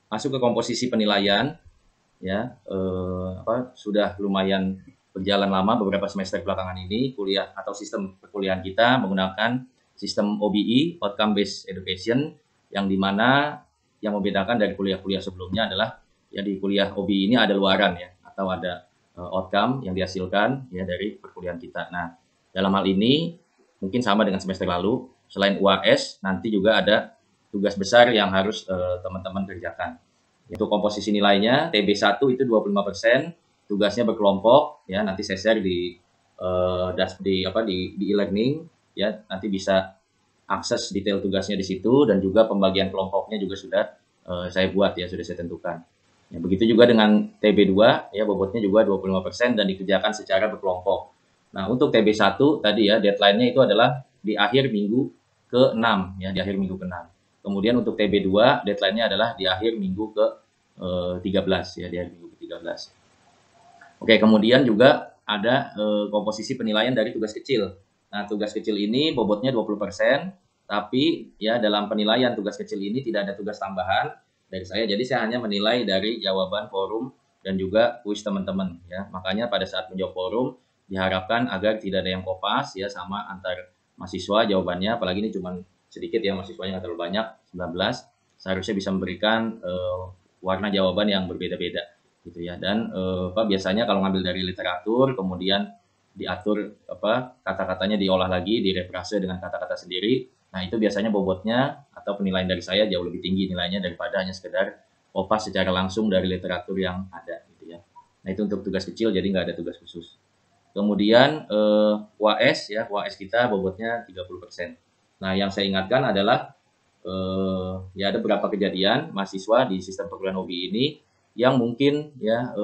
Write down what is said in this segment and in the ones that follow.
masuk ke komposisi penilaian, ya sudah lumayan berjalan lama beberapa semester belakangan ini kuliah atau sistem perkuliahan kita menggunakan sistem OBE (Outcome Based Education) yang dimana yang membedakan dari kuliah-kuliah sebelumnya adalah ya di kuliah OBE ini ada luaran ya atau ada outcome yang dihasilkan ya dari perkuliahan kita. Nah, dalam hal ini mungkin sama dengan semester lalu, selain UAS nanti juga ada tugas besar yang harus teman-teman kerjakan. Itu komposisi nilainya TB1 itu 25%, tugasnya berkelompok ya, nanti saya share di di e-learning ya, nanti bisa akses detail tugasnya di situ dan juga pembagian kelompoknya juga sudah saya buat ya, sudah saya tentukan. Ya, begitu juga dengan TB2 ya, bobotnya juga 25% dan dikerjakan secara berkelompok. Nah, untuk TB1 tadi ya, deadline-nya itu adalah di akhir minggu ke-6 ya, di akhir minggu ke-6. Kemudian untuk TB2 deadline-nya adalah di akhir minggu ke-13 ya, di akhir minggu ke-13. Oke, kemudian juga ada komposisi penilaian dari tugas kecil. Nah, tugas kecil ini bobotnya 20%, tapi ya dalam penilaian tugas kecil ini tidak ada tugas tambahan dari saya. Jadi saya hanya menilai dari jawaban forum dan juga kuis teman-teman ya. Makanya pada saat menjawab forum diharapkan agar tidak ada yang kopas ya sama antar mahasiswa jawabannya, apalagi ini cuma sedikit ya mahasiswanya, nggak terlalu banyak, 19. Seharusnya bisa memberikan warna jawaban yang berbeda-beda gitu ya. Dan biasanya kalau ngambil dari literatur kemudian diatur kata-katanya diolah lagi, direfrase dengan kata-kata sendiri. Nah, itu biasanya bobotnya atau penilaian dari saya jauh lebih tinggi nilainya daripada hanya sekedar kopas secara langsung dari literatur yang ada gitu ya. Nah, itu untuk tugas kecil, jadi nggak ada tugas khusus. Kemudian UAS ya, UAS kita bobotnya 30%. Nah, yang saya ingatkan adalah ya ada beberapa kejadian mahasiswa di sistem perguruan hobi ini yang mungkin ya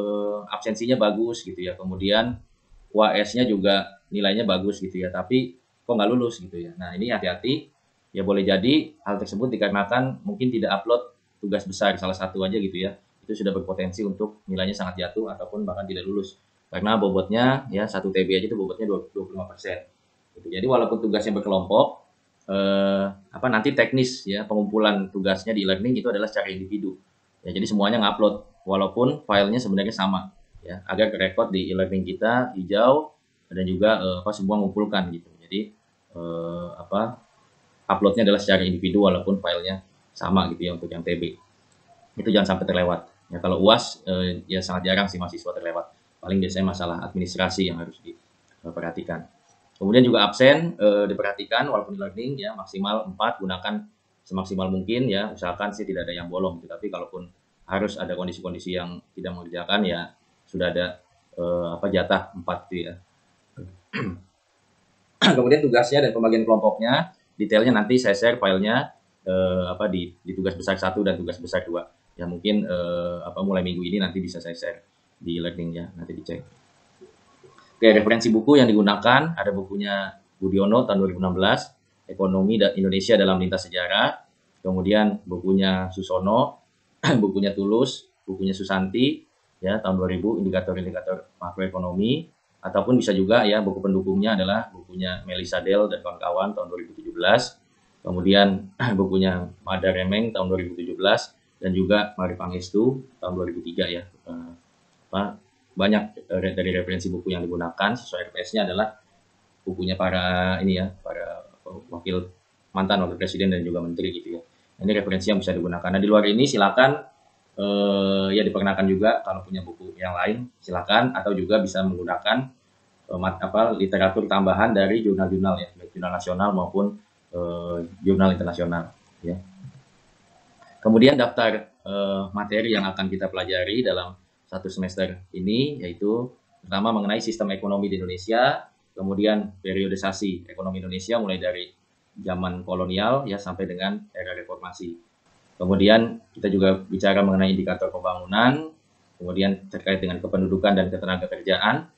absensinya bagus gitu ya, kemudian UAS-nya juga nilainya bagus gitu ya, tapi kok nggak lulus gitu ya. Nah, ini hati-hati, ya boleh jadi hal tersebut dikarenakan mungkin tidak upload tugas besar salah satu aja gitu ya, itu sudah berpotensi untuk nilainya sangat jatuh ataupun bahkan tidak lulus. Karena bobotnya ya 1 TB aja itu bobotnya 25%. Gitu. Jadi walaupun tugasnya berkelompok, nanti teknis ya pengumpulan tugasnya di e-learning itu adalah secara individu. Ya, jadi semuanya ngupload walaupun filenya sebenarnya sama ya, agar record di e-learning kita hijau dan juga semua mengumpulkan gitu. Jadi uploadnya adalah secara individu walaupun filenya sama gitu ya untuk yang TB. Itu jangan sampai terlewat. Ya, kalau UAS ya sangat jarang sih mahasiswa terlewat. Paling biasanya masalah administrasi yang harus diperhatikan. Kemudian juga absen diperhatikan walaupun learning ya maksimal 4, gunakan semaksimal mungkin ya, usahakan sih tidak ada yang bolong gitu. Tapi kalaupun harus ada kondisi-kondisi yang tidak mengerjakan ya sudah ada jatah 4 gitu ya. Kemudian tugasnya dan pembagian kelompoknya detailnya nanti saya share filenya di tugas besar 1 dan tugas besar 2. Ya mungkin mulai minggu ini nanti bisa saya share di learning-nya, nanti dicek. Oke, referensi buku yang digunakan ada bukunya Budiono tahun 2016, Ekonomi Indonesia dalam Lintas Sejarah, kemudian bukunya Susono, bukunya Tulus, bukunya Susanti ya tahun 2000, indikator-indikator makroekonomi, ataupun bisa juga ya buku pendukungnya adalah bukunya Melissa Dell dan kawan-kawan tahun 2017, kemudian bukunya Mada Remeng tahun 2017 dan juga Mari Pangestu tahun 2003 ya. Banyak dari referensi buku yang digunakan sesuai RPS-nya adalah bukunya para wakil mantan wakil presiden dan juga menteri gitu ya. Ini referensi yang bisa digunakan. Nah, di luar ini silakan ya diperkenalkan juga kalau punya buku yang lain silakan, atau juga bisa menggunakan literatur tambahan dari jurnal-jurnal ya, baik jurnal nasional maupun jurnal internasional ya. Kemudian daftar materi yang akan kita pelajari dalam satu semester ini yaitu pertama mengenai sistem ekonomi di Indonesia, kemudian periodisasi ekonomi Indonesia mulai dari zaman kolonial ya sampai dengan era reformasi. Kemudian kita juga bicara mengenai indikator pembangunan, kemudian terkait dengan kependudukan dan ketenagakerjaan,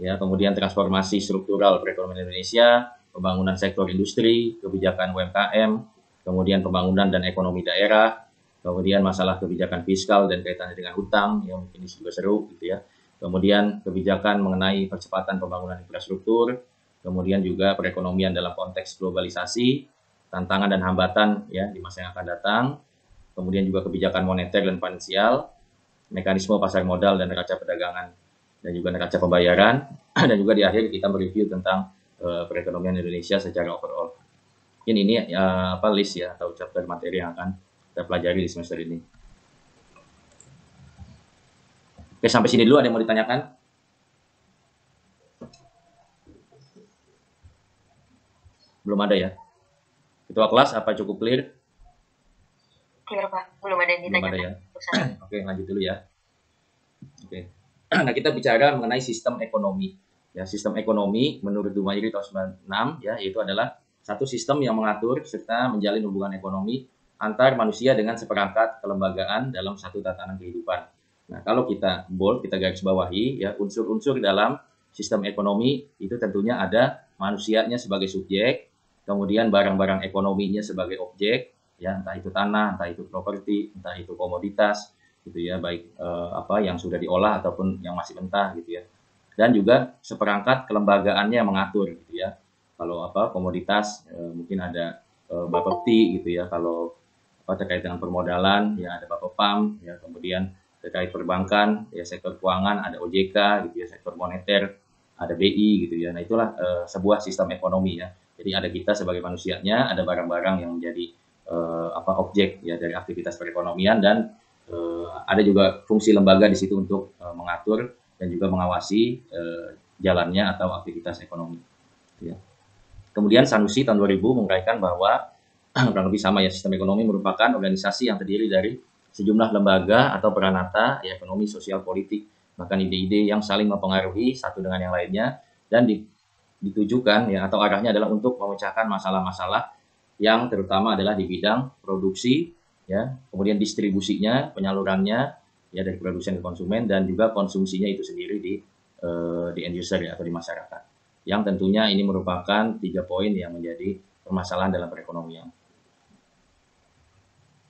ya, kemudian transformasi struktural perekonomian Indonesia, pembangunan sektor industri, kebijakan UMKM, kemudian pembangunan dan ekonomi daerah, kemudian masalah kebijakan fiskal dan kaitannya dengan hutang, yang mungkin ini juga seru gitu ya. Kemudian kebijakan mengenai percepatan pembangunan infrastruktur, kemudian juga perekonomian dalam konteks globalisasi, tantangan dan hambatan ya di masa yang akan datang, kemudian juga kebijakan moneter dan finansial, mekanisme pasar modal dan neraca perdagangan, dan juga neraca pembayaran, dan juga di akhir kita mereview tentang perekonomian Indonesia secara overall. Mungkin ini list ya atau chapter materi yang akan kita pelajari di semester ini. Oke, sampai sini dulu. Ada yang mau ditanyakan? Belum ada ya? Ketua kelas apa cukup clear? Clear Pak, belum ada yang ditanyakan. Belum ada ya? Oke, lanjut dulu ya. Oke. Nah, kita bicara mengenai sistem ekonomi. Ya, sistem ekonomi menurut Dumayri tahun 96 ya, yaitu adalah satu sistem yang mengatur serta menjalin hubungan ekonomi antar manusia dengan seperangkat kelembagaan dalam satu tatanan kehidupan. Nah, kalau kita bold, kita garis bawahi ya, unsur-unsur dalam sistem ekonomi itu tentunya ada manusianya sebagai subjek, kemudian barang-barang ekonominya sebagai objek, ya, entah itu tanah, entah itu properti, entah itu komoditas, gitu ya, baik yang sudah diolah ataupun yang masih mentah, gitu ya. Dan juga seperangkat kelembagaannya yang mengatur, gitu ya. Kalau komoditas mungkin ada Bapepti, gitu ya. Kalau terkait dengan permodalan ya ada Bapepam, ya, kemudian terkait perbankan ya sektor keuangan ada OJK, gitu ya, sektor moneter ada BI, gitu ya. Nah, itulah sebuah sistem ekonomi ya. Jadi ada kita sebagai manusianya, ada barang-barang yang menjadi objek ya dari aktivitas perekonomian, dan ada juga fungsi lembaga di situ untuk mengatur dan juga mengawasi jalannya atau aktivitas ekonomi. Ya. Kemudian Sanusi tahun 2000 menguraikan bahwa kurang lebih sama ya, sistem ekonomi merupakan organisasi yang terdiri dari sejumlah lembaga atau peranata ya, ekonomi, sosial, politik, bahkan ide-ide yang saling mempengaruhi satu dengan yang lainnya, dan ditujukan ya atau arahnya adalah untuk memecahkan masalah-masalah yang terutama adalah di bidang produksi ya, kemudian distribusinya, penyalurannya ya dari produsen ke konsumen, dan juga konsumsinya itu sendiri di end user ya, atau di masyarakat. Yang tentunya ini merupakan 3 poin yang menjadi permasalahan dalam perekonomian.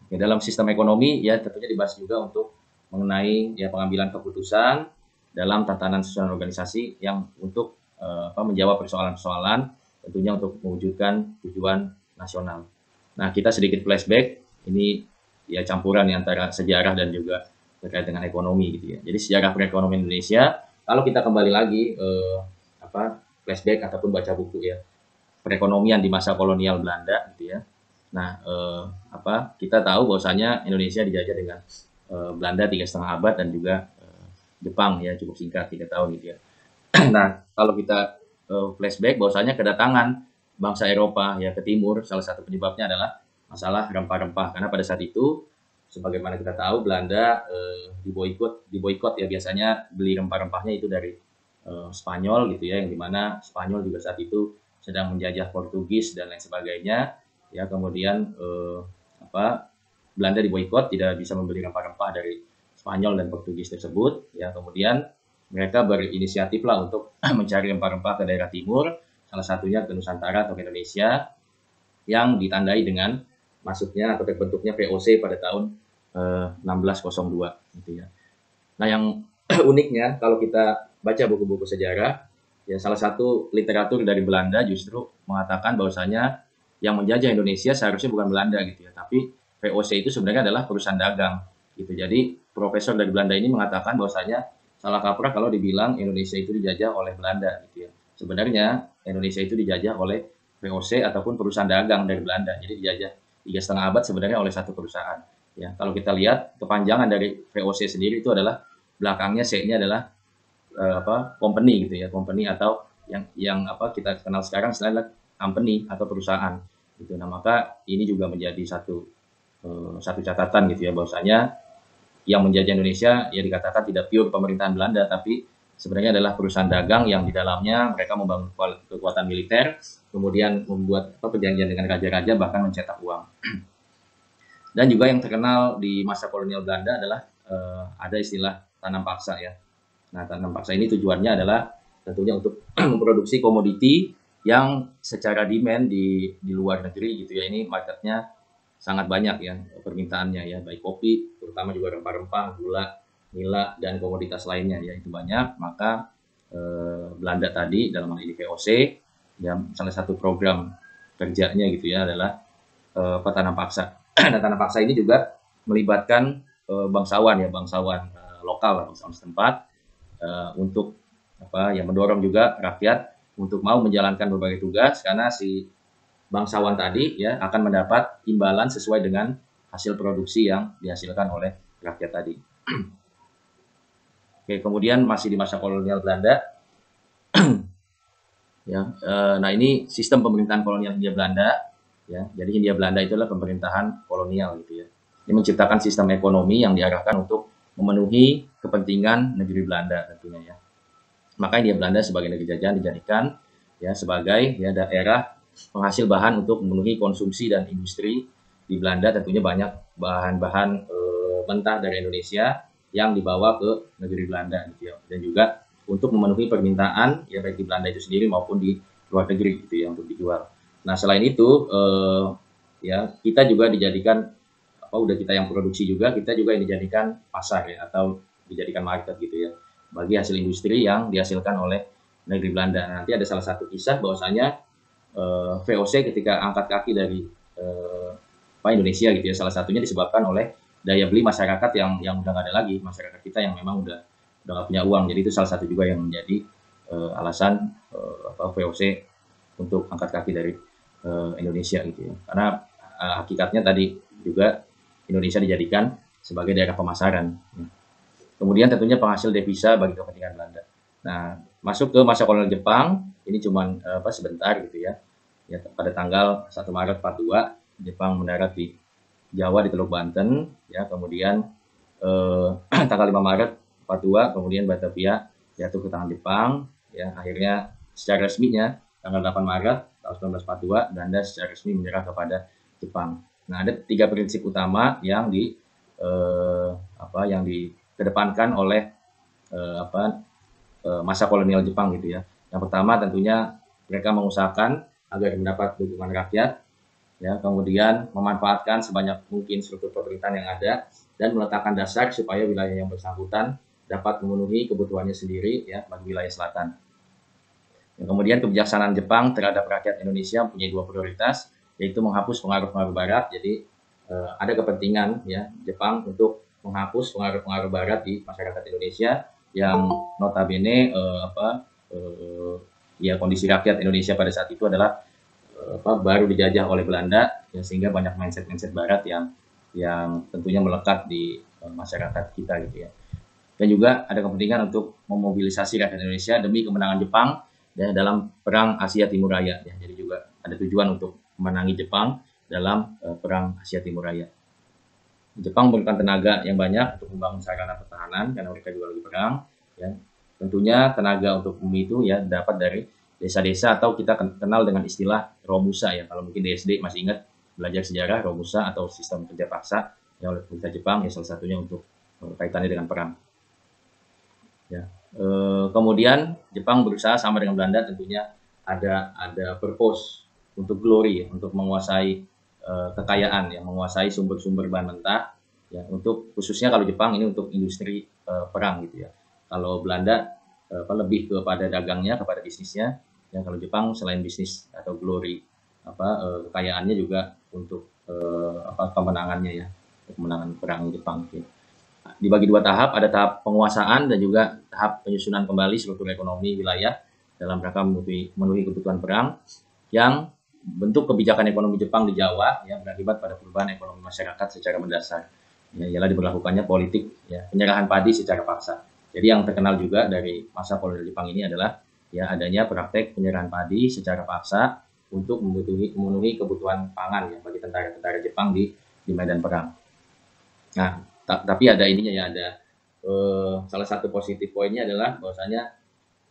Oke, dalam sistem ekonomi ya tentunya dibahas juga untuk mengenai ya pengambilan keputusan dalam tatanan susunan organisasi yang untuk menjawab persoalan-persoalan tentunya untuk mewujudkan tujuan nasional. Nah, kita sedikit flashback, ini ya campuran antara sejarah dan juga terkait dengan ekonomi, gitu ya. Jadi sejarah perekonomian Indonesia, kalau kita kembali lagi flashback ataupun baca buku ya, perekonomian di masa kolonial Belanda, gitu ya. Nah, kita tahu bahwasanya Indonesia dijajah dengan Belanda 3,5 abad, dan juga Jepang ya cukup singkat 3 tahun, gitu ya. Nah, kalau kita flashback bahwasanya kedatangan bangsa Eropa ya ke timur, salah satu penyebabnya adalah masalah rempah-rempah, karena pada saat itu sebagaimana kita tahu Belanda diboikot ya, biasanya beli rempah-rempahnya itu dari Spanyol, gitu ya, yang dimana Spanyol juga saat itu sedang menjajah Portugis dan lain sebagainya ya. Kemudian Belanda diboikot, tidak bisa membeli rempah-rempah dari Spanyol dan Portugis tersebut ya. Kemudian mereka berinisiatif lah untuk mencari rempah-rempah ke daerah timur, salah satunya ke Nusantara atau ke Indonesia, yang ditandai dengan masuknya atau terbentuknya VOC pada tahun 1602, gitu ya. Nah, yang uniknya kalau kita baca buku-buku sejarah, ya salah satu literatur dari Belanda justru mengatakan bahwasanya yang menjajah Indonesia seharusnya bukan Belanda, gitu ya, tapi VOC itu sebenarnya adalah perusahaan dagang, gitu. Jadi profesor dari Belanda ini mengatakan bahwasanya salah kaprah kalau dibilang Indonesia itu dijajah oleh Belanda, gitu ya. Sebenarnya Indonesia itu dijajah oleh VOC ataupun perusahaan dagang dari Belanda. Jadi dijajah 3,5 abad sebenarnya oleh satu perusahaan. Ya, kalau kita lihat kepanjangan dari VOC sendiri itu adalah belakangnya C-nya adalah company, gitu ya, company, atau yang kita kenal sekarang adalah company atau perusahaan, gitu. Nah, maka ini juga menjadi satu catatan, gitu ya, bahwasanya yang menjajah Indonesia ya dikatakan tidak pure pemerintahan Belanda, tapi sebenarnya adalah perusahaan dagang yang di dalamnya mereka membangun kekuatan militer, kemudian membuat perjanjian dengan raja-raja, bahkan mencetak uang. Dan juga yang terkenal di masa kolonial Belanda adalah ada istilah tanam paksa ya. Nah, tanam paksa ini tujuannya adalah tentunya untuk memproduksi komoditi yang secara demand di luar negeri, gitu ya, ini marketnya sangat banyak ya permintaannya ya, baik kopi, terutama juga rempah-rempah, gula, nila, dan komoditas lainnya ya, itu banyak. Maka Belanda tadi dalam hal ini VOC ya, salah satu program kerjanya gitu ya adalah tanam paksa. Dan tanam paksa ini juga melibatkan bangsawan ya, bangsawan lokal, bangsawan setempat untuk yang mendorong juga rakyat untuk mau menjalankan berbagai tugas, karena si bangsawan tadi ya akan mendapat imbalan sesuai dengan hasil produksi yang dihasilkan oleh rakyat tadi. Oke, kemudian masih di masa kolonial Belanda, ya, nah ini sistem pemerintahan kolonial Hindia Belanda, ya. Jadi Hindia Belanda itu adalah pemerintahan kolonial gitu ya. Ini menciptakan sistem ekonomi yang diarahkan untuk memenuhi kepentingan negeri Belanda tentunya ya. Maka Hindia Belanda sebagai negeri jajahan dijadikan ya sebagai ya daerah penghasil bahan untuk memenuhi konsumsi dan industri di Belanda. Tentunya banyak bahan-bahan mentah dari Indonesia yang dibawa ke negeri Belanda gitu ya. Dan juga untuk memenuhi permintaan ya baik di Belanda itu sendiri maupun di luar negeri gitu ya untuk dijual. Nah selain itu ya kita juga dijadikan udah kita yang produksi juga, kita juga yang dijadikan pasar ya atau dijadikan market gitu ya bagi hasil industri yang dihasilkan oleh negeri Belanda. Nanti ada salah satu kisah bahwasanya VOC ketika angkat kaki dari Indonesia gitu ya, salah satunya disebabkan oleh daya beli masyarakat yang udah nggak ada lagi, masyarakat kita yang memang udah nggak punya uang. Jadi itu salah satu juga yang menjadi alasan VOC untuk angkat kaki dari Indonesia gitu ya. Karena hakikatnya tadi juga Indonesia dijadikan sebagai daerah pemasaran. Kemudian tentunya penghasil devisa bagi kepentingan Belanda. Nah, masuk ke masa kolonial Jepang, ini cuman sebentar gitu ya. Ya pada tanggal 1 Maret 42 Jepang mendarat di Jawa di Teluk Banten ya, kemudian tanggal 5 Maret 42 kemudian Batavia jatuh ke tangan Jepang ya. Akhirnya secara resminya tanggal 8 Maret tahun 1942 Belanda secara resmi menyerah kepada Jepang. Nah, ada 3 prinsip utama yang dikedepankan oleh masa kolonial Jepang gitu ya. Yang pertama tentunya mereka mengusahakan agar mendapat dukungan rakyat, ya, kemudian memanfaatkan sebanyak mungkin struktur pemerintahan yang ada dan meletakkan dasar supaya wilayah yang bersangkutan dapat memenuhi kebutuhannya sendiri ya bagi wilayah selatan. Ya, kemudian kebijaksanaan Jepang terhadap rakyat Indonesia punya 2 prioritas, yaitu menghapus pengaruh-pengaruh Barat. Jadi ada kepentingan ya Jepang untuk menghapus pengaruh-pengaruh Barat di masyarakat Indonesia yang notabene ya kondisi rakyat Indonesia pada saat itu adalah baru dijajah oleh Belanda ya, sehingga banyak mindset Barat yang tentunya melekat di masyarakat kita gitu ya. Dan juga ada kepentingan untuk memobilisasi rakyat Indonesia demi kemenangan Jepang ya, dalam perang Asia Timur Raya ya. Jadi juga ada tujuan untuk memenangi Jepang dalam perang Asia Timur Raya. Jepang memberikan tenaga yang banyak untuk membangun sarana pertahanan karena mereka juga lagi perang ya. Tentunya tenaga untuk bumi itu ya dapat dari desa-desa atau kita kenal dengan istilah Romusa ya. Kalau mungkin di SD masih ingat belajar sejarah Romusa atau sistem kerja paksa yang oleh pemerintah Jepang ya, salah satunya untuk kaitannya dengan perang. Ya. Kemudian Jepang berusaha sama dengan Belanda tentunya ada purpose untuk glory ya, untuk menguasai kekayaan ya, menguasai sumber-sumber bahan mentah ya, untuk khususnya kalau Jepang ini untuk industri perang gitu ya. Kalau Belanda lebih kepada dagangnya, kepada bisnisnya. Ya, kalau Jepang selain bisnis atau glory kekayaannya juga untuk kemenangannya ya, kemenangan perang Jepang gitu. Dibagi 2 tahap, ada tahap penguasaan dan juga tahap penyusunan kembali struktur ekonomi wilayah dalam rangka memenuhi kebutuhan perang, yang bentuk kebijakan ekonomi Jepang di Jawa ya berakibat pada perubahan ekonomi masyarakat secara mendasar. Ya, ialah diberlakukannya politik ya penyerahan padi secara paksa. Jadi yang terkenal juga dari masa kolonial Jepang ini adalah ya adanya praktek penyerahan padi secara paksa untuk memenuhi kebutuhan pangan ya bagi tentara-tentara Jepang di medan perang. Nah, tapi ada ininya ya, ada salah satu positif poinnya adalah bahwasanya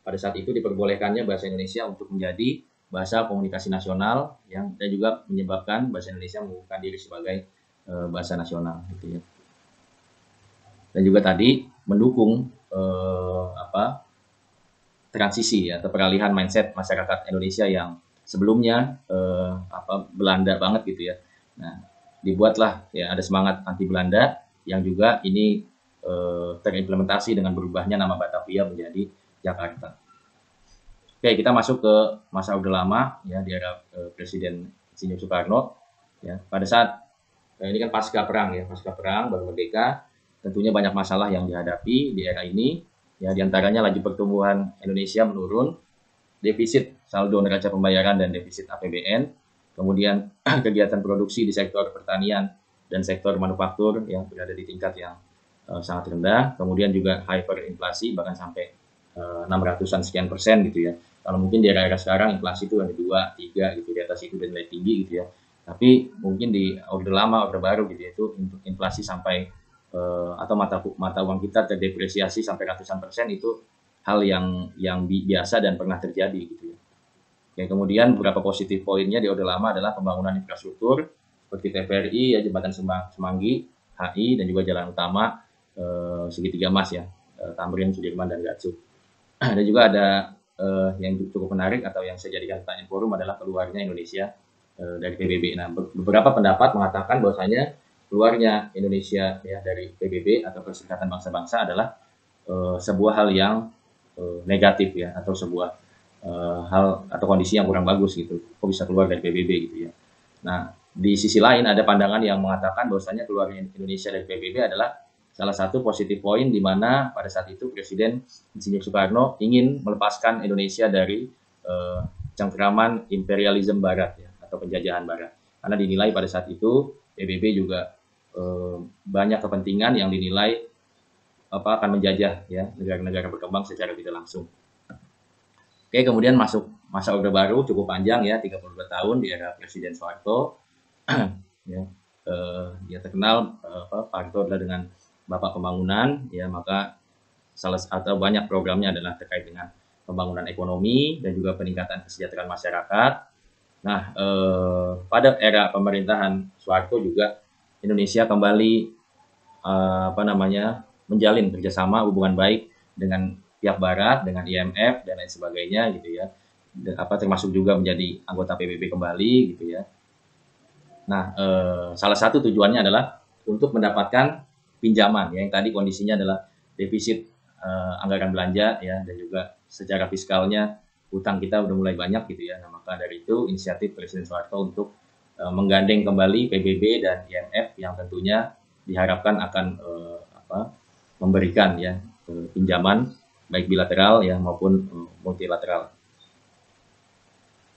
pada saat itu diperbolehkannya bahasa Indonesia untuk menjadi bahasa komunikasi nasional yang dan juga menyebabkan bahasa Indonesia mengumumkan diri sebagai bahasa nasional gitu ya. Dan juga tadi mendukung transisi ya, atau peralihan mindset masyarakat Indonesia yang sebelumnya Belanda banget gitu ya. Nah, dibuatlah ya ada semangat anti Belanda yang juga ini terimplementasi dengan berubahnya nama Batavia menjadi Jakarta. Oke, kita masuk ke masa Orde Lama ya di era Presiden Insinyur Soekarno ya. Pada saat ini kan pasca perang ya, pasca perang baru merdeka, tentunya banyak masalah yang dihadapi di era ini. Ya, diantaranya laju pertumbuhan Indonesia menurun, defisit saldo neraca pembayaran dan defisit APBN, kemudian kegiatan produksi di sektor pertanian dan sektor manufaktur yang berada di tingkat yang sangat rendah, kemudian juga hyperinflasi bahkan sampai 600-an sekian persen gitu ya. Kalau mungkin di era-era sekarang inflasi itu ada 2, 3 gitu, di atas itu dan nilai tinggi gitu ya. Tapi mungkin di orde lama, orde baru gitu ya, itu inflasi sampai atau mata uang kita terdepresiasi sampai ratusan persen, itu hal yang biasa dan pernah terjadi gitu ya. Oke, kemudian beberapa positif poinnya di orde lama adalah pembangunan infrastruktur seperti TVRI ya, jembatan Semanggi, HI, dan juga jalan utama segitiga emas ya, Tamrin, Sudirman, dan Gatsu. Dan juga ada yang cukup menarik atau yang saya jadikan pertanyaan forum adalah keluarnya Indonesia dari PBB. Nah, beberapa pendapat mengatakan bahwasanya keluarnya Indonesia ya dari PBB atau Perserikatan Bangsa-Bangsa adalah sebuah hal yang negatif ya, atau sebuah hal atau kondisi yang kurang bagus gitu. Kok bisa keluar dari PBB gitu ya. Nah, di sisi lain ada pandangan yang mengatakan bahwasanya keluarnya Indonesia dari PBB adalah salah satu positif poin di mana pada saat itu Presiden Insinyur Soekarno ingin melepaskan Indonesia dari cengkeraman imperialisme Barat ya, atau penjajahan Barat. Karena dinilai pada saat itu PBB juga banyak kepentingan yang dinilai akan menjajah ya negara-negara berkembang secara tidak langsung. Oke, kemudian masuk masa Orde Baru cukup panjang ya, 32 tahun di era Presiden Soeharto. Ya, dia terkenal Pak Harto adalah dengan Bapak Pembangunan ya, maka salah atau banyak programnya adalah terkait dengan pembangunan ekonomi dan juga peningkatan kesejahteraan masyarakat. Nah, pada era pemerintahan Soeharto juga Indonesia kembali menjalin kerjasama hubungan baik dengan pihak Barat, dengan IMF dan lain sebagainya gitu ya. Dan, termasuk juga menjadi anggota PBB kembali gitu ya. Nah, salah satu tujuannya adalah untuk mendapatkan pinjaman ya, yang tadi kondisinya adalah defisit anggaran belanja ya, dan juga secara fiskalnya utang kita udah mulai banyak gitu ya. Nah, maka dari itu inisiatif Presiden Soeharto untuk menggandeng kembali PBB dan IMF yang tentunya diharapkan akan memberikan ya pinjaman baik bilateral ya maupun multilateral.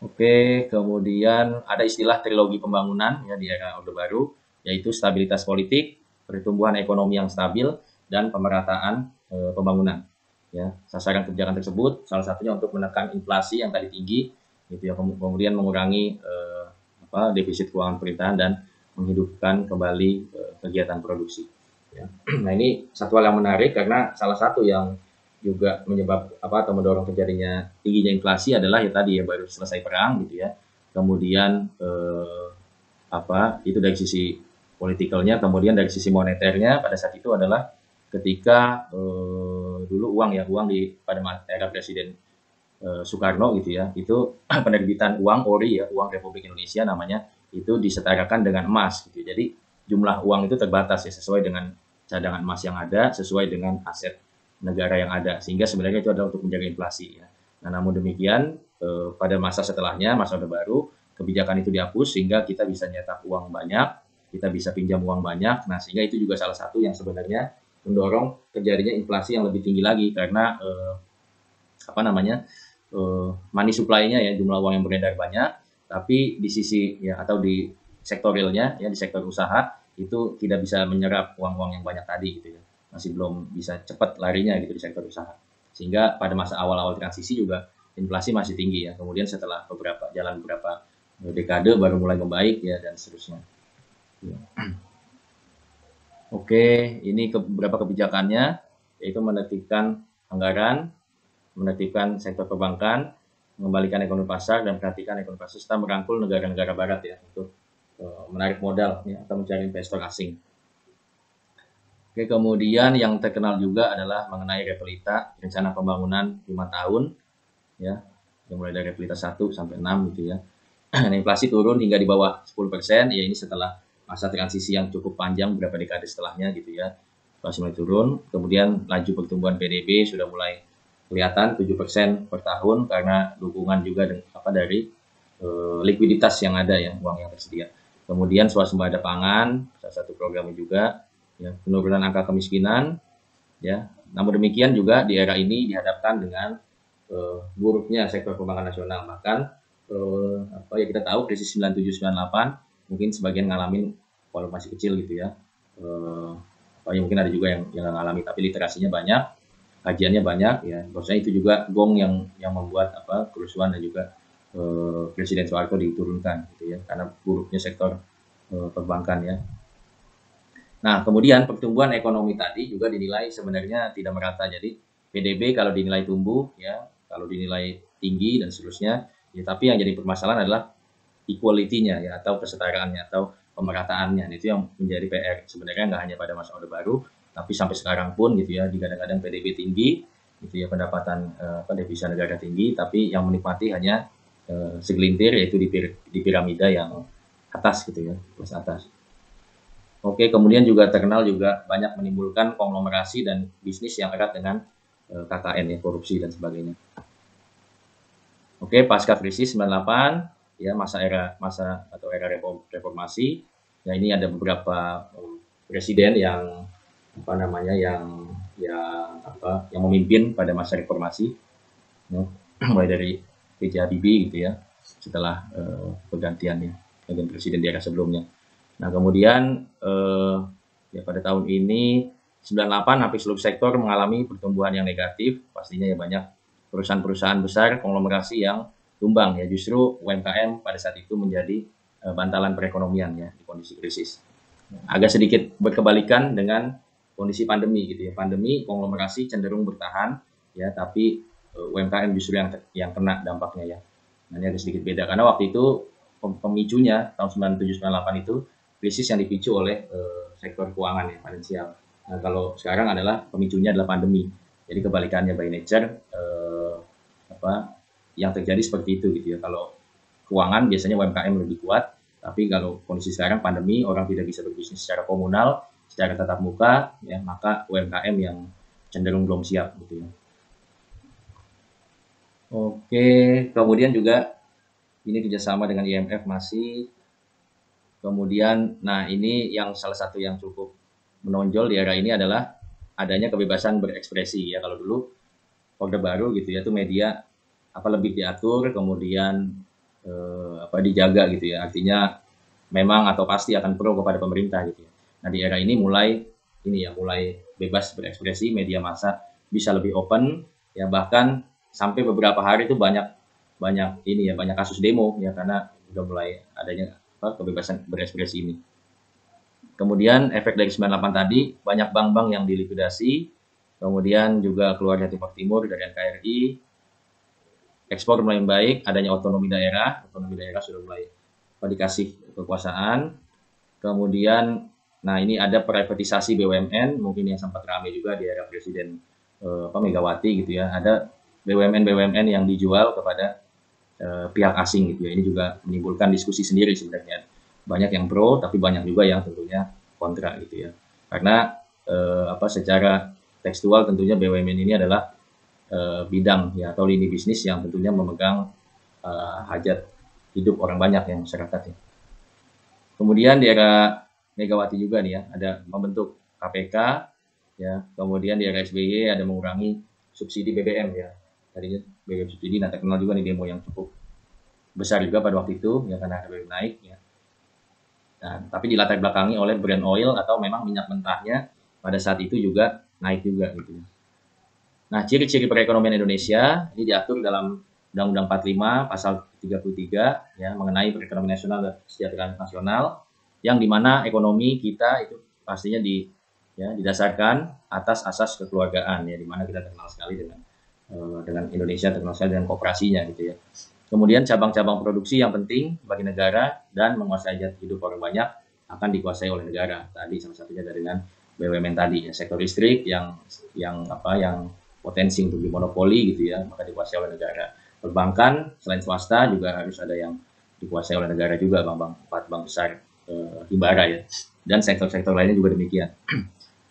Oke, kemudian ada istilah trilogi pembangunan ya di era Orde Baru, yaitu stabilitas politik, pertumbuhan ekonomi yang stabil, dan pemerataan pembangunan. Ya, sasaran kebijakan tersebut salah satunya untuk menekan inflasi yang tadi tinggi, gitu ya, kemudian mengurangi defisit keuangan pemerintahan dan menghidupkan kembali kegiatan produksi. Ya. Nah, ini satu hal yang menarik karena salah satu yang juga atau mendorong terjadinya tingginya inflasi adalah ya tadi ya, baru selesai perang gitu ya. Kemudian itu dari sisi politikalnya, kemudian dari sisi moneternya pada saat itu adalah ketika dulu uang pada era Presiden Soekarno gitu ya, itu penerbitan uang ORI ya, uang Republik Indonesia namanya, itu disetarakan dengan emas gitu. Jadi jumlah uang itu terbatas ya, sesuai dengan cadangan emas yang ada, sesuai dengan aset negara yang ada, sehingga sebenarnya itu adalah untuk menjaga inflasi ya. Nah, namun demikian pada masa setelahnya, masa Orde Baru, kebijakan itu dihapus sehingga kita bisa nyetak uang banyak, kita bisa pinjam uang banyak. Nah, sehingga itu juga salah satu yang sebenarnya mendorong terjadinya inflasi yang lebih tinggi lagi karena money supply-nya ya, jumlah uang yang beredar banyak, tapi di sisi ya atau di sektor realnya ya, di sektor usaha itu tidak bisa menyerap uang-uang yang banyak tadi gitu ya, masih belum bisa cepat larinya gitu di sektor usaha, sehingga pada masa awal-awal transisi juga inflasi masih tinggi ya, kemudian setelah beberapa dekade baru mulai membaik ya, dan seterusnya ya. Oke, ini beberapa kebijakannya, yaitu menertibkan anggaran, menertibkan sektor perbankan, mengembalikan ekonomi pasar, dan perhatikan ekonomi pasar, serta merangkul negara-negara barat ya untuk menarik modal ya, atau mencari investor asing. Oke, kemudian yang terkenal juga adalah mengenai Repelita, rencana pembangunan 5 tahun ya, yang mulai dari Repelita 1 sampai 6 gitu ya. Dan inflasi turun hingga di bawah 10%, ya ini setelah masa transisi yang cukup panjang beberapa dekade setelahnya gitu ya. Inflasi mulai turun, kemudian laju pertumbuhan PDB sudah mulai kelihatan 7% per tahun karena dukungan juga dari likuiditas yang ada ya, uang yang tersedia. Kemudian swasembada pangan, salah satu programnya juga, ya, penurunan angka kemiskinan, ya. Namun demikian juga di era ini dihadapkan dengan buruknya sektor perbankan nasional. Bahkan ya kita tahu krisis 97-98 mungkin sebagian ngalamin walau masih kecil gitu ya. Mungkin ada juga yang ngalami, tapi literasinya banyak, kajiannya banyak ya. Bahwasanya itu juga gong yang membuat kerusuhan dan juga Presiden Soeharto diturunkan gitu ya, karena buruknya sektor perbankan ya. Nah, kemudian pertumbuhan ekonomi tadi juga dinilai sebenarnya tidak merata. Jadi PDB kalau dinilai tumbuh ya, kalau dinilai tinggi dan seterusnya, ya, tapi yang jadi permasalahan adalah equality-nya ya, atau kesetaraannya atau pemerataannya. Itu yang menjadi PR sebenarnya, nggak hanya pada masa Orde Baru, tapi sampai sekarang pun gitu ya, kadang-kadang PDB tinggi gitu ya, pendapatan devisa negara tinggi, tapi yang menikmati hanya segelintir, yaitu di piramida yang atas gitu ya, kelas atas. Oke, kemudian juga terkenal juga banyak menimbulkan konglomerasi dan bisnis yang erat dengan KKN ya, korupsi dan sebagainya. Oke, pasca krisis 98 ya, masa reformasi. Ya, ini ada beberapa presiden yang yang memimpin pada masa reformasi. Ya, mulai dari B.J. Habibie gitu ya, setelah pergantiannya dengan presiden di era sebelumnya. Nah, kemudian ya pada tahun ini 98 hampir seluruh sektor mengalami pertumbuhan yang negatif, pastinya ya banyak perusahaan-perusahaan besar konglomerasi yang tumbang ya, justru UMKM pada saat itu menjadi bantalan perekonomian ya di kondisi krisis. Agak sedikit berkebalikan dengan kondisi pandemi gitu ya. Pandemi konglomerasi cenderung bertahan ya, tapi UMKM justru yang kena dampaknya ya. Nah, ini agak sedikit beda karena waktu itu pemicunya tahun 97-98 itu krisis yang dipicu oleh sektor keuangan ya, finansial. Nah, kalau sekarang adalah pemicunya adalah pandemi. Jadi kebalikannya by nature yang terjadi seperti itu gitu ya. Kalau keuangan biasanya UMKM lebih kuat, tapi kalau kondisi sekarang pandemi, orang tidak bisa berbisnis secara komunal, secara tatap muka, ya maka UMKM yang cenderung belum siap gitu ya. Oke, kemudian juga ini kerjasama dengan IMF masih. Kemudian, nah ini yang salah satu yang cukup menonjol di era ini adalah adanya kebebasan berekspresi ya. Kalau dulu Orde Baru gitu ya, itu media lebih diatur, kemudian dijaga gitu ya. Artinya memang atau pasti akan pro kepada pemerintah gitu ya. Nah, di era ini mulai bebas berekspresi, media massa bisa lebih open ya, bahkan sampai beberapa hari itu banyak kasus demo ya, karena udah mulai adanya kebebasan berekspresi ini. Kemudian efek dari 98 tadi, banyak bank-bank yang dilikuidasi, kemudian juga keluarnya Timur dari NKRI, ekspor mulai baik, adanya otonomi daerah sudah mulai dikasih kekuasaan. Kemudian, nah ini ada privatisasi BUMN, mungkin yang sempat ramai juga di era Presiden Megawati gitu ya, ada BUMN yang dijual kepada pihak asing gitu ya. Ini juga menimbulkan diskusi sendiri sebenarnya. Banyak yang pro, tapi banyak juga yang tentunya kontra gitu ya. Karena secara tekstual tentunya BUMN ini adalah bidang ya atau lini bisnis yang tentunya memegang hajat hidup orang banyak yang masyarakat ya. Kemudian di era Megawati juga nih ya, ada membentuk KPK ya. Kemudian di era SBY ada mengurangi subsidi BBM ya. Tadinya BBM subsidi, nah terkenal juga nih demo yang cukup besar juga pada waktu itu ya, karena BBM naik ya. Nah, tapi dilatar belakangi oleh Brent oil atau memang minyak mentahnya pada saat itu juga naik juga gitu. Nah, ciri-ciri perekonomian Indonesia ini diatur dalam Undang-Undang 45 pasal 33 ya, mengenai perekonomian nasional dan kesejahteraan nasional, yang dimana ekonomi kita itu pastinya didasarkan atas asas kekeluargaan ya, dimana kita terkenal sekali dengan Indonesia, terkenal sekali dengan kooperasinya gitu ya. Kemudian cabang-cabang produksi yang penting bagi negara dan menguasai hajat hidup orang banyak akan dikuasai oleh negara. Tadi salah satunya dengan BUMN tadi ya, sektor listrik yang potensi untuk dimonopoli gitu ya, maka dikuasai oleh negara. Perbankan selain swasta juga harus ada yang dikuasai oleh negara juga, empat bank besar himbara ya, dan sektor-sektor lainnya juga demikian.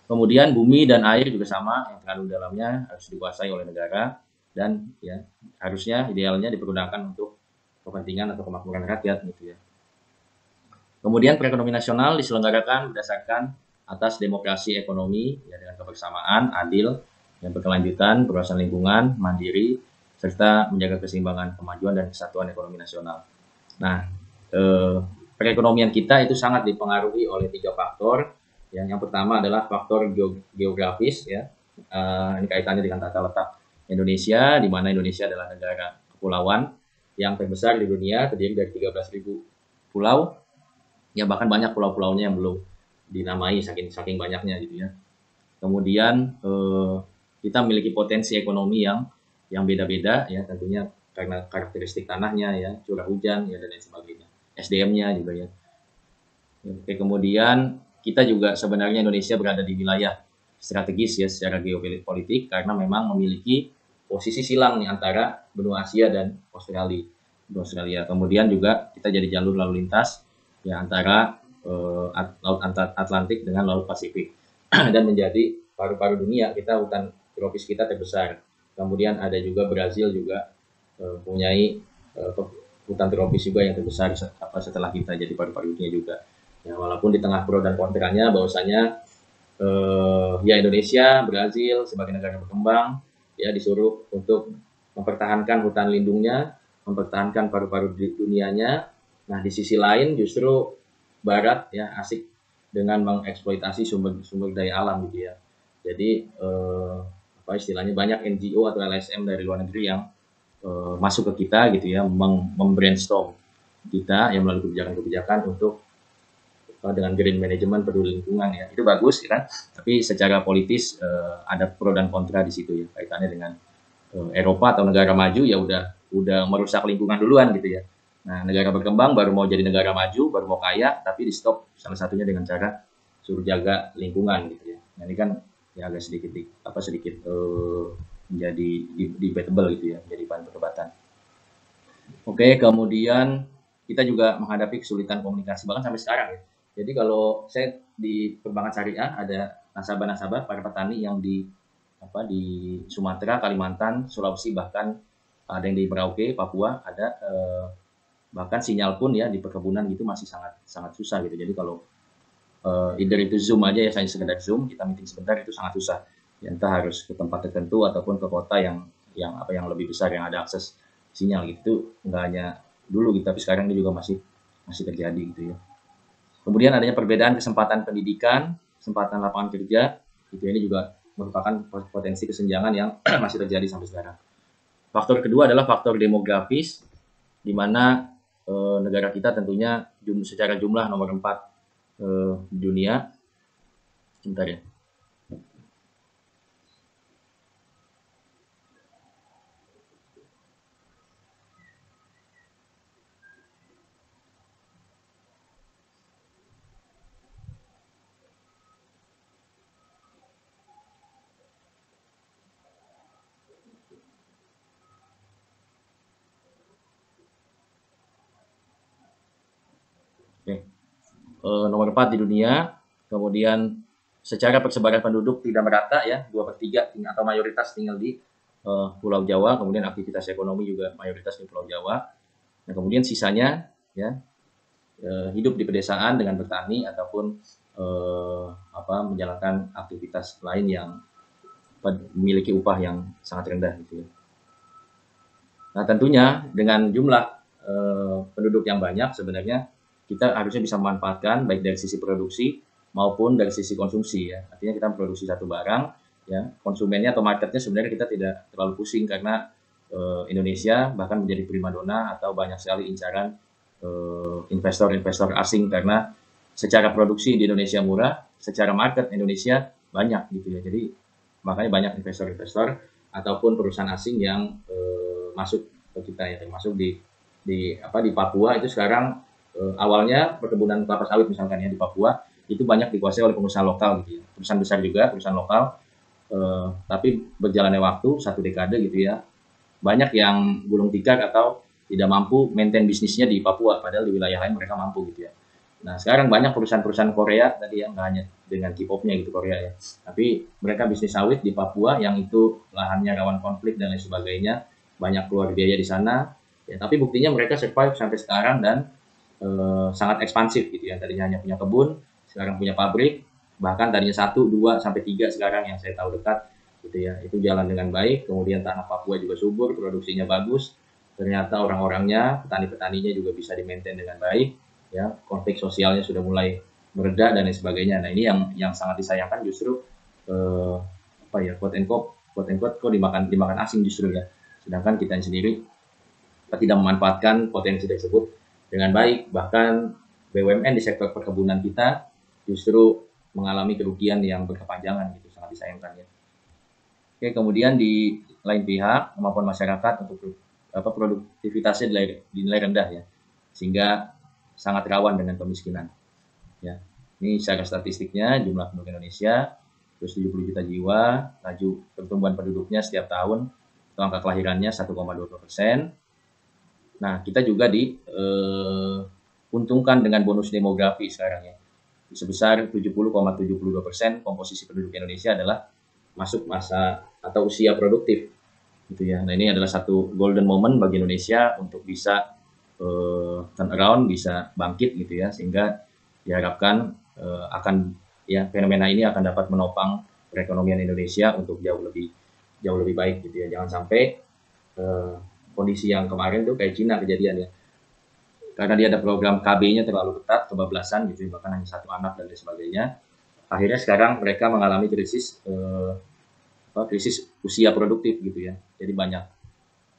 Kemudian bumi dan air juga sama, yang terkandung dalamnya harus dikuasai oleh negara dan ya harusnya idealnya dipergunakan untuk kepentingan atau kemakmuran rakyat gitu ya. Kemudian perekonomian nasional diselenggarakan berdasarkan atas demokrasi ekonomi ya, dengan kebersamaan, adil, dan berkelanjutan, perluasan lingkungan, mandiri, serta menjaga keseimbangan kemajuan dan kesatuan ekonomi nasional. Nah, perekonomian kita itu sangat dipengaruhi oleh 3 faktor. Yang pertama adalah faktor geografis ya. Ini kaitannya dengan tata letak Indonesia, di mana Indonesia adalah negara kepulauan yang terbesar di dunia, terdiri dari 13.000 pulau. Ya bahkan banyak pulau-pulaunya yang belum dinamai saking banyaknya gitu ya. Kemudian kita memiliki potensi ekonomi yang beda-beda ya, tentunya karena karakteristik tanahnya ya, curah hujan ya, dan lain sebagainya. SDM-nya juga ya. Oke, kemudian kita juga sebenarnya Indonesia berada di wilayah strategis ya secara geopolitik karena memang memiliki posisi silang nih antara benua Asia dan Australia. Kemudian juga kita jadi jalur lalu lintas ya antara Laut Atlantik dengan Laut Pasifik dan menjadi paru-paru dunia. Kita hutan tropis kita terbesar. Kemudian ada juga Brazil juga mempunyai hutan tropis juga yang terbesar setelah kita, jadi paru-paru dunia juga. Ya, walaupun di tengah pro dan kontranya bahwasanya ya Indonesia, Brazil sebagai negara berkembang ya disuruh untuk mempertahankan hutan lindungnya, mempertahankan paru-paru dunianya. Nah, di sisi lain justru Barat ya asik dengan mengeksploitasi sumber daya alam gitu ya. Jadi apa istilahnya, banyak NGO atau LSM dari luar negeri yang masuk ke kita gitu ya, membrainstorm kita yang melalui kebijakan-kebijakan untuk dengan green management, peduli lingkungan ya, itu bagus ya kan. Tapi secara politis ada pro dan kontra di situ ya, kaitannya dengan Eropa atau negara maju ya udah merusak lingkungan duluan gitu ya. Nah, negara berkembang baru mau jadi negara maju, baru mau kaya, tapi di stop salah satunya dengan cara suruh jaga lingkungan gitu ya. Nah, ini kan ya agak sedikit menjadi debatable gitu ya, jadi bahan perdebatan. Oke, kemudian kita juga menghadapi kesulitan komunikasi bahkan sampai sekarang ya. Jadi kalau saya di perbankan syariah ada nasabah-nasabah para petani yang di Sumatera, Kalimantan, Sulawesi, bahkan ada yang di Merauke, Papua, ada bahkan sinyal pun ya di perkebunan gitu masih sangat susah gitu. Jadi kalau either itu Zoom aja ya, saya sekedar Zoom, kita meeting sebentar itu sangat susah. Ya, entah harus ke tempat tertentu ataupun ke kota yang lebih besar yang ada akses sinyal gitu. Nggak hanya dulu gitu, tapi sekarang ini juga masih terjadi gitu ya. Kemudian adanya perbedaan kesempatan pendidikan, kesempatan lapangan kerja, itu ini juga merupakan potensi kesenjangan yang masih terjadi sampai sekarang. Faktor kedua adalah faktor demografis, di mana negara kita tentunya secara jumlah nomor 4 di dunia. Sebentar ya. Nomor 4 di dunia, kemudian secara persebaran penduduk tidak merata ya, 2/3 atau mayoritas tinggal di Pulau Jawa, kemudian aktivitas ekonomi juga mayoritas di Pulau Jawa. Nah, kemudian sisanya ya hidup di pedesaan dengan bertani ataupun menjalankan aktivitas lain yang memiliki upah yang sangat rendah gitu ya. Nah, tentunya dengan jumlah penduduk yang banyak sebenarnya kita harusnya bisa memanfaatkan baik dari sisi produksi maupun dari sisi konsumsi ya. Artinya kita produksi satu barang ya, konsumennya atau marketnya sebenarnya kita tidak terlalu pusing karena Indonesia bahkan menjadi primadona atau banyak sekali incaran investor-investor asing karena secara produksi di Indonesia murah, secara market Indonesia banyak gitu ya. Jadi makanya banyak investor-investor ataupun perusahaan asing yang masuk ke kita ya, termasuk di Papua itu sekarang awalnya perkebunan kelapa sawit misalkan ya di Papua itu banyak dikuasai oleh pengusaha lokal gitu ya, perusahaan besar juga, perusahaan lokal, tapi berjalannya waktu 1 dekade gitu ya, banyak yang gulung tikar atau tidak mampu maintain bisnisnya di Papua, padahal di wilayah lain mereka mampu gitu ya. Nah, sekarang banyak perusahaan-perusahaan Korea tadi yang nggak hanya dengan K-pop-nya gitu Korea ya, tapi mereka bisnis sawit di Papua yang itu lahannya rawan konflik dan lain sebagainya, banyak keluar biaya di sana, ya, tapi buktinya mereka survive sampai sekarang dan sangat ekspansif gitu ya. Tadinya hanya punya kebun, sekarang punya pabrik, bahkan tadinya 1, 2, sampai 3 sekarang yang saya tahu dekat gitu ya. Itu jalan dengan baik. Kemudian tanah Papua juga subur, produksinya bagus. Ternyata orang-orangnya, petani-petaninya juga bisa di-maintain dengan baik ya. Konflik sosialnya sudah mulai mereda dan lain sebagainya. Nah, ini yang sangat disayangkan justru apa ya, quote and quote kok dimakan asing justru ya. Sedangkan kita sendiri tidak memanfaatkan potensi tersebut dengan baik. Bahkan BUMN di sektor perkebunan kita justru mengalami kerugian yang berkepanjangan gitu, sangat disayangkan ya. Oke, kemudian di lain pihak kemampuan masyarakat untuk produktivitasnya dinilai rendah ya, sehingga sangat rawan dengan kemiskinan ya. Ini secara statistiknya jumlah penduduk Indonesia terus 70 juta jiwa, laju pertumbuhan penduduknya setiap tahun, angka kelahirannya 1,22%. Nah, kita juga diuntungkan dengan bonus demografi sekarang ya. Sebesar 70,72% komposisi penduduk Indonesia adalah masuk masa atau usia produktif gitu ya. Nah, ini adalah satu golden moment bagi Indonesia untuk bisa turn around, bisa bangkit gitu ya, sehingga diharapkan akan ya fenomena ini akan dapat menopang perekonomian Indonesia untuk jauh lebih baik gitu ya. Jangan sampai kondisi yang kemarin tuh kayak Cina kejadian ya, karena dia ada program KB-nya terlalu ketat, kebablasan gitu, bahkan hanya 1 anak dan lain sebagainya. Akhirnya sekarang mereka mengalami krisis usia produktif gitu ya. Jadi banyak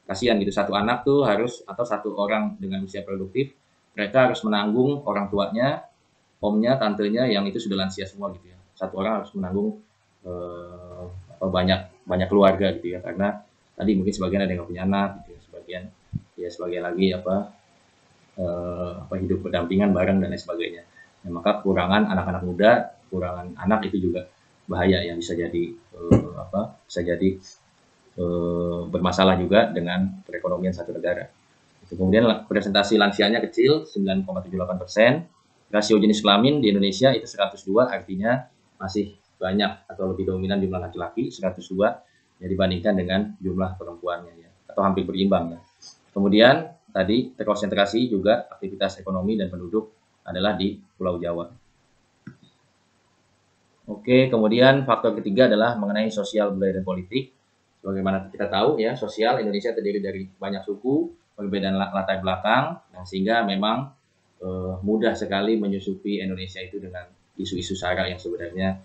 kasihan gitu, 1 anak tuh harus, atau 1 orang dengan usia produktif, mereka harus menanggung orang tuanya, omnya, tantenya yang itu sudah lansia semua gitu ya. 1 orang harus menanggung banyak keluarga gitu ya, karena tadi mungkin sebagian ada yang nggak punya anak gitu ya, sebagian lagi hidup berdampingan bareng dan lain sebagainya. Nah, maka kekurangan anak-anak muda, kekurangan anak itu juga bahaya yang bisa jadi bermasalah juga dengan perekonomian satu negara. Kemudian presentasi lansianya kecil, 9,78%. Rasio jenis kelamin di Indonesia itu 102, artinya masih banyak atau lebih dominan jumlah laki-laki 102 ya, dibandingkan dengan jumlah perempuannya ya, atau hampir berimbang ya. Kemudian tadi terkonsentrasi juga aktivitas ekonomi dan penduduk adalah di Pulau Jawa. Oke, kemudian faktor ketiga adalah mengenai sosial, budaya, dan politik. Sebagaimana kita tahu ya, sosial Indonesia terdiri dari banyak suku, perbedaan latar belakang, nah, sehingga memang mudah sekali menyusupi Indonesia itu dengan isu-isu sara yang sebenarnya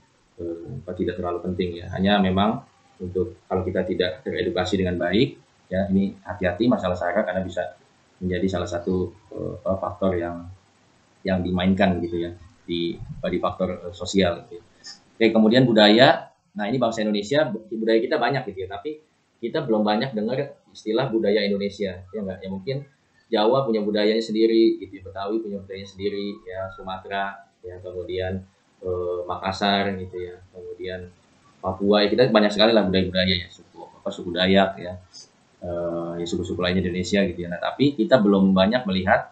tidak terlalu penting ya. Hanya memang untuk kalau kita tidak teredukasi dengan baik ya, ini hati-hati masalah sara karena bisa menjadi salah satu faktor yang dimainkan gitu ya di faktor sosial gitu. Oke, kemudian budaya. Nah, ini bangsa Indonesia, budaya kita banyak gitu ya, tapi kita belum banyak dengar istilah budaya Indonesia ya enggak, ya mungkin Jawa punya budayanya sendiri gitu, Betawi punya budayanya sendiri ya, Sumatera ya, kemudian Makassar gitu ya, kemudian Papua ya, kita banyak sekali lah budaya-budaya ya, suku Dayak ya, ya suku-suku lainnya di Indonesia gitu ya. Nah, tapi kita belum banyak melihat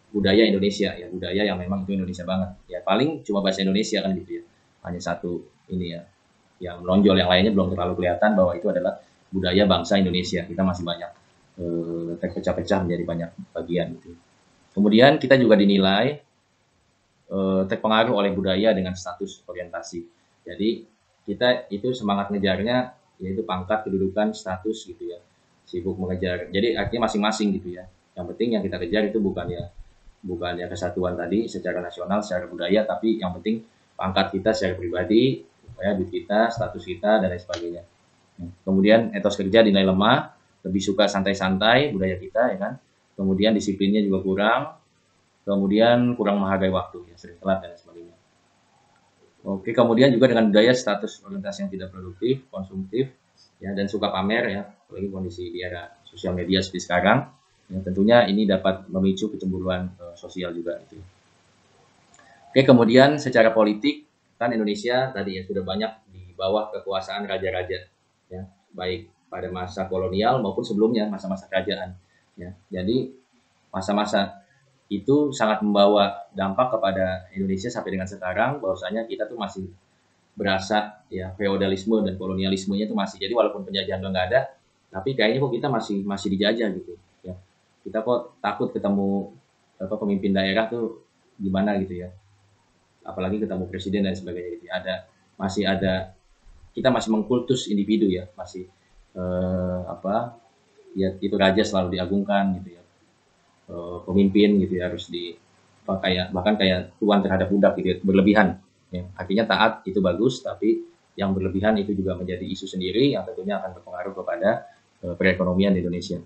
budaya Indonesia ya, budaya yang memang itu Indonesia banget ya, paling cuma bahasa Indonesia kan gitu ya, hanya satu ini ya yang menonjol, yang lainnya belum terlalu kelihatan bahwa itu adalah budaya bangsa Indonesia. Kita masih banyak terpecah-pecah menjadi banyak bagian gitu. Kemudian kita juga dinilai terpengaruh oleh budaya dengan status orientasi. Jadi kita itu semangat ngejarnya yaitu pangkat, kedudukan, status gitu ya. Sibuk mengejar. Jadi artinya masing-masing gitu ya. Yang penting yang kita kejar itu bukannya kesatuan tadi secara nasional, secara budaya, tapi yang penting pangkat kita secara pribadi, ya, duit kita, status kita, dan lain sebagainya. Kemudian etos kerja dinilai lemah, lebih suka santai-santai budaya kita ya kan. Kemudian disiplinnya juga kurang, kemudian kurang menghargai waktu ya, sering telat dan lain sebagainya. Oke, kemudian juga dengan budaya status orientasi yang tidak produktif, konsumtif ya, dan suka pamer ya, apalagi kondisi di era sosial media seperti sekarang ya, tentunya ini dapat memicu kecemburuan sosial juga gitu. Oke, kemudian secara politik kan Indonesia tadi ya sudah banyak di bawah kekuasaan raja-raja ya, baik pada masa kolonial maupun sebelumnya masa-masa kerajaan ya. Jadi masa-masa itu sangat membawa dampak kepada Indonesia sampai dengan sekarang, bahwasanya kita tuh masih berasa ya feodalisme dan kolonialismenya itu masih. Jadi walaupun penjajahan udah nggak ada, tapi kayaknya kok kita masih dijajah gitu ya. Kita kok takut ketemu pemimpin daerah tuh gimana gitu ya, apalagi ketemu presiden dan sebagainya gitu ya. Masih ada kita masih mengkultus individu ya, masih apa ya, itu raja selalu diagungkan gitu ya, pemimpin gitu ya harus di kayak bahkan kayak tuan terhadap budak gitu ya, berlebihan ya. Artinya taat itu bagus, tapi yang berlebihan itu juga menjadi isu sendiri yang tentunya akan berpengaruh kepada perekonomian di Indonesia.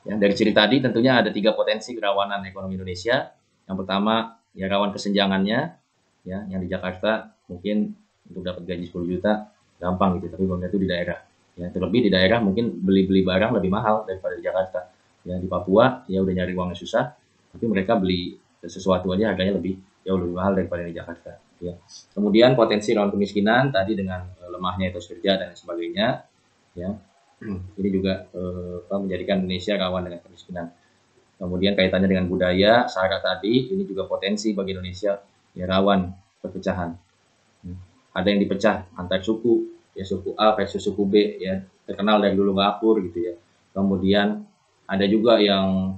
Ya, dari ciri tadi tentunya ada 3 potensi kerawanan ekonomi Indonesia. Yang pertama ya rawan kesenjangannya, ya yang di Jakarta mungkin untuk dapat gaji 10 juta gampang gitu, tapi belum tentu di daerah. Ya, terlebih di daerah mungkin beli barang lebih mahal daripada di Jakarta. Ya, di Papua ya udah nyari uangnya susah, tapi mereka beli sesuatu aja harganya jauh lebih mahal daripada di Jakarta. Ya. Kemudian potensi rawan kemiskinan tadi dengan lemahnya etos kerja dan sebagainya. Ya, ini juga menjadikan Indonesia rawan dengan kemiskinan. Kemudian kaitannya dengan budaya, SARA tadi, ini juga potensi bagi Indonesia ya rawan perpecahan. Ada yang dipecah antar suku, ya suku A versus suku B, ya terkenal dari dulu nggak akur gitu ya. Kemudian ada juga yang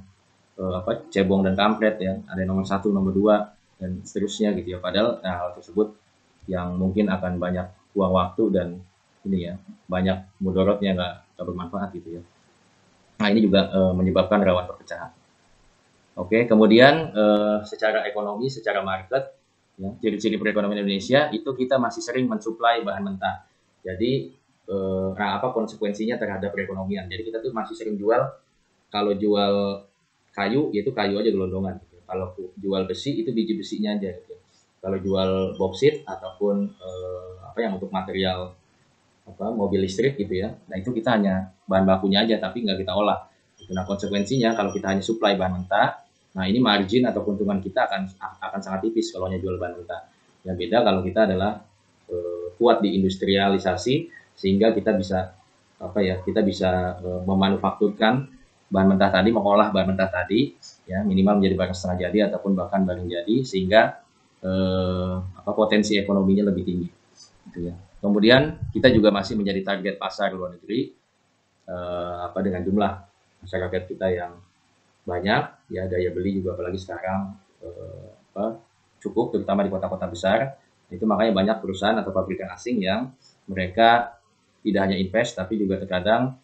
cebong dan kampret ya, ada yang nomor 1, nomor 2 dan seterusnya gitu ya. Padahal hal tersebut yang mungkin akan banyak buang waktu dan ini ya banyak mudorotnya nggak bermanfaat gitu ya. Nah ini juga menyebabkan rawan perpecahan. Oke, kemudian secara ekonomi, secara market, ya, ciri-ciri perekonomian Indonesia itu kita masih sering mensuplai bahan mentah. Jadi apa konsekuensinya terhadap perekonomian? Jadi kita tuh masih sering kalau jual kayu, yaitu kayu aja gelondongan. Gitu. Kalau jual besi itu biji besinya aja. Gitu. Kalau jual boksit ataupun apa yang untuk material mobil listrik gitu ya. Nah itu kita hanya bahan bakunya aja tapi nggak kita olah. Nah konsekuensinya kalau kita hanya supply bahan mentah, nah ini margin atau keuntungan kita akan sangat tipis kalau hanya jual bahan mentah. Yang beda kalau kita adalah kuat di industrialisasi sehingga kita bisa kita bisa memanufakturkan bahan mentah tadi, mengolah bahan mentah tadi ya minimal menjadi barang setengah jadi ataupun bahkan barang jadi sehingga potensi ekonominya lebih tinggi gitu ya. Kemudian kita juga masih menjadi target pasar luar negeri dengan jumlah masyarakat kita yang banyak, ya daya beli juga apalagi sekarang cukup terutama di kota-kota besar. Itu makanya banyak perusahaan atau pabrikan asing yang mereka tidak hanya invest tapi juga terkadang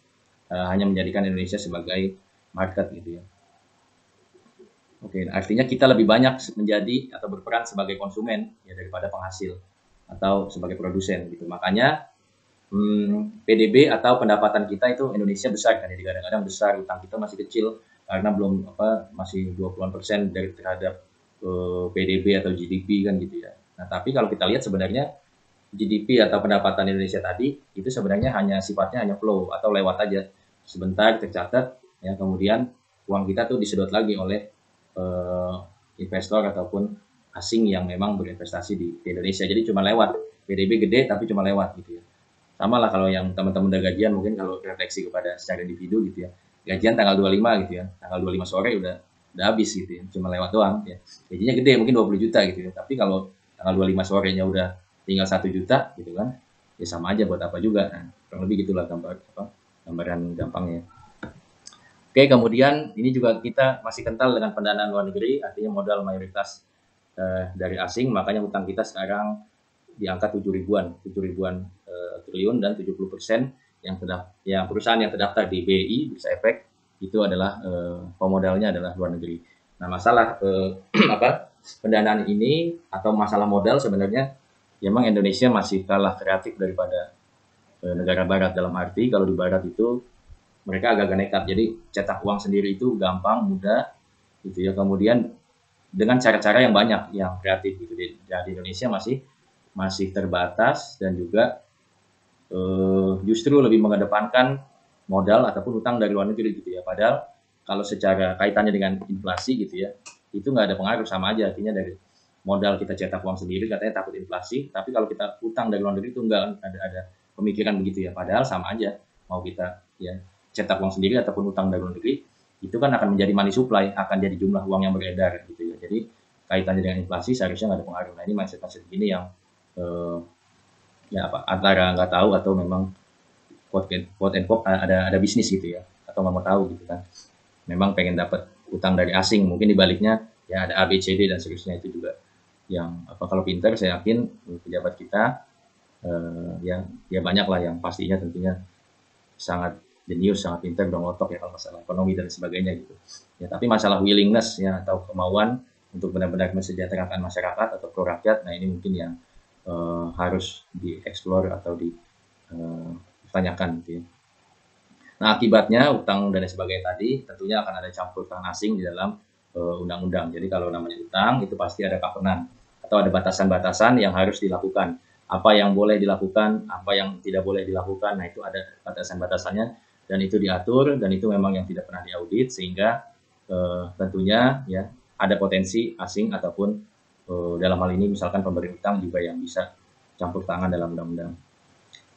hanya menjadikan Indonesia sebagai market gitu ya. Oke, artinya kita lebih banyak menjadi atau berperan sebagai konsumen ya daripada penghasil atau sebagai produsen gitu. Makanya PDB atau pendapatan kita itu Indonesia besar kan, jadi kadang-kadang besar, utang kita masih kecil karena belum masih 20% dari terhadap PDB atau GDP kan gitu ya. Nah, tapi kalau kita lihat sebenarnya GDP atau pendapatan Indonesia tadi itu sebenarnya sifatnya hanya flow atau lewat aja. Sebentar tercatat ya, kemudian uang kita tuh disedot lagi oleh investor ataupun asing yang memang berinvestasi di Indonesia. Jadi cuma lewat, PDB gede tapi cuma lewat gitu ya. Sama lah kalau yang teman-teman udah gajian, mungkin kalau refleksi kepada secara individu gitu ya. Gajian tanggal 25 gitu ya. Tanggal 25 sore udah habis gitu ya. Cuma lewat doang ya. Gajinya gede mungkin 20 juta gitu ya. Tapi kalau tanggal 25 sorenya udah tinggal 1 juta gitu kan. Ya sama aja buat apa juga. Nah, kurang lebih gitulah gambaran gampangnya. Oke, kemudian ini juga kita masih kental dengan pendanaan luar negeri, artinya modal mayoritas dari asing, makanya utang kita sekarang di angka 7 ribuan triliun dan 70% yang perusahaan yang terdaftar di BI, Bursa Efek, itu adalah pemodalnya adalah luar negeri. Nah, masalah pendanaan ini atau masalah modal sebenarnya memang Indonesia masih kalah kreatif daripada negara barat, dalam arti kalau di barat itu mereka agak nekat, jadi cetak uang sendiri itu gampang, mudah gitu ya. Kemudian dengan cara-cara yang banyak, yang kreatif gitu. Di Indonesia masih terbatas dan juga justru lebih mengedepankan modal ataupun utang dari luar negeri gitu ya. Padahal kalau secara kaitannya dengan inflasi gitu ya, itu nggak ada pengaruh, sama aja. Artinya dari modal kita cetak uang sendiri katanya takut inflasi, tapi kalau kita utang dari luar negeri itu nggak ada pemikiran begitu ya. Padahal sama aja, mau kita ya cetak uang sendiri ataupun utang dari luar negeri, itu kan akan menjadi money supply, akan jadi jumlah uang yang beredar gitu ya. Jadi kaitannya dengan inflasi seharusnya nggak ada pengaruh. Nah ini mindset begini yang antara nggak tahu atau memang quote and quote ada bisnis gitu ya, atau nggak mau tahu gitu kan, memang pengen dapat utang dari asing. Mungkin dibaliknya ya ada A, B, C, D dan seterusnya. Itu juga yang kalau pinter saya yakin pejabat kita ya banyak lah yang pastinya tentunya sangat jenius, sangat pintar, udah ngotok ya kalau masalah ekonomi dan sebagainya gitu. Ya, tapi masalah willingness ya atau kemauan untuk benar-benar mensejahterakan masyarakat atau pro rakyat, nah ini mungkin yang harus dieksplor atau ditanyakan gitu ya. Nah akibatnya utang dan sebagainya tadi tentunya akan ada campur tangan asing di dalam undang-undang. Jadi kalau namanya utang itu pasti ada covenant atau ada batasan-batasan yang harus dilakukan. Apa yang boleh dilakukan, apa yang tidak boleh dilakukan. Nah itu ada batasan-batasannya dan itu diatur dan itu memang yang tidak pernah diaudit sehingga tentunya ya ada potensi asing ataupun dalam hal ini misalkan pemberi utang juga yang bisa campur tangan dalam undang-undang.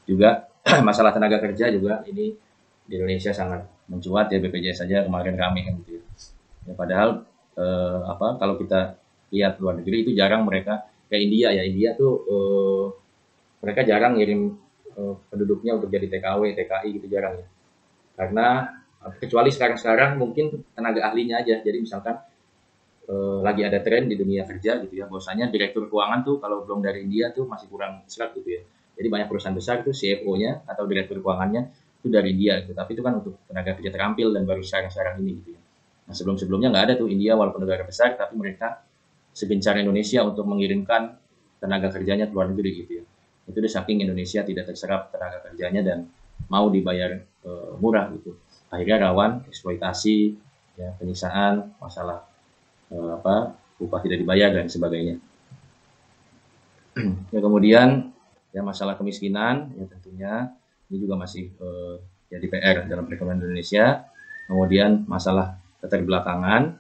Juga masalah tenaga kerja juga ini di Indonesia sangat mencuat ya, BPJS saja kemarin rame kan gitu ya. Ya padahal kalau kita lihat luar negeri itu jarang mereka kayak India tuh mereka jarang ngirim penduduknya untuk jadi TKW, TKI gitu jarang ya. Karena kecuali sekarang mungkin tenaga ahlinya aja. Jadi misalkan lagi ada tren di dunia kerja gitu ya, bahwasanya direktur keuangan tuh kalau belum dari India tuh masih kurang serak gitu ya. Jadi banyak perusahaan besar tuh CFO-nya atau direktur keuangannya itu dari India gitu. Tapi itu kan untuk tenaga kerja terampil dan baru sekarang ini gitu ya. Nah sebelum-sebelumnya nggak ada tuh India walaupun negara besar, tapi mereka segencar Indonesia untuk mengirimkan tenaga kerjanya ke luar negeri gitu ya. Itu udah saking Indonesia tidak terserap tenaga kerjanya dan mau dibayar murah gitu. Akhirnya rawan eksploitasi, ya, penyiksaan, masalah upah tidak dibayar dan sebagainya. Ya kemudian ya masalah kemiskinan ya tentunya ini juga masih jadi PR dalam perekonomian Indonesia. Kemudian masalah keterbelakangan,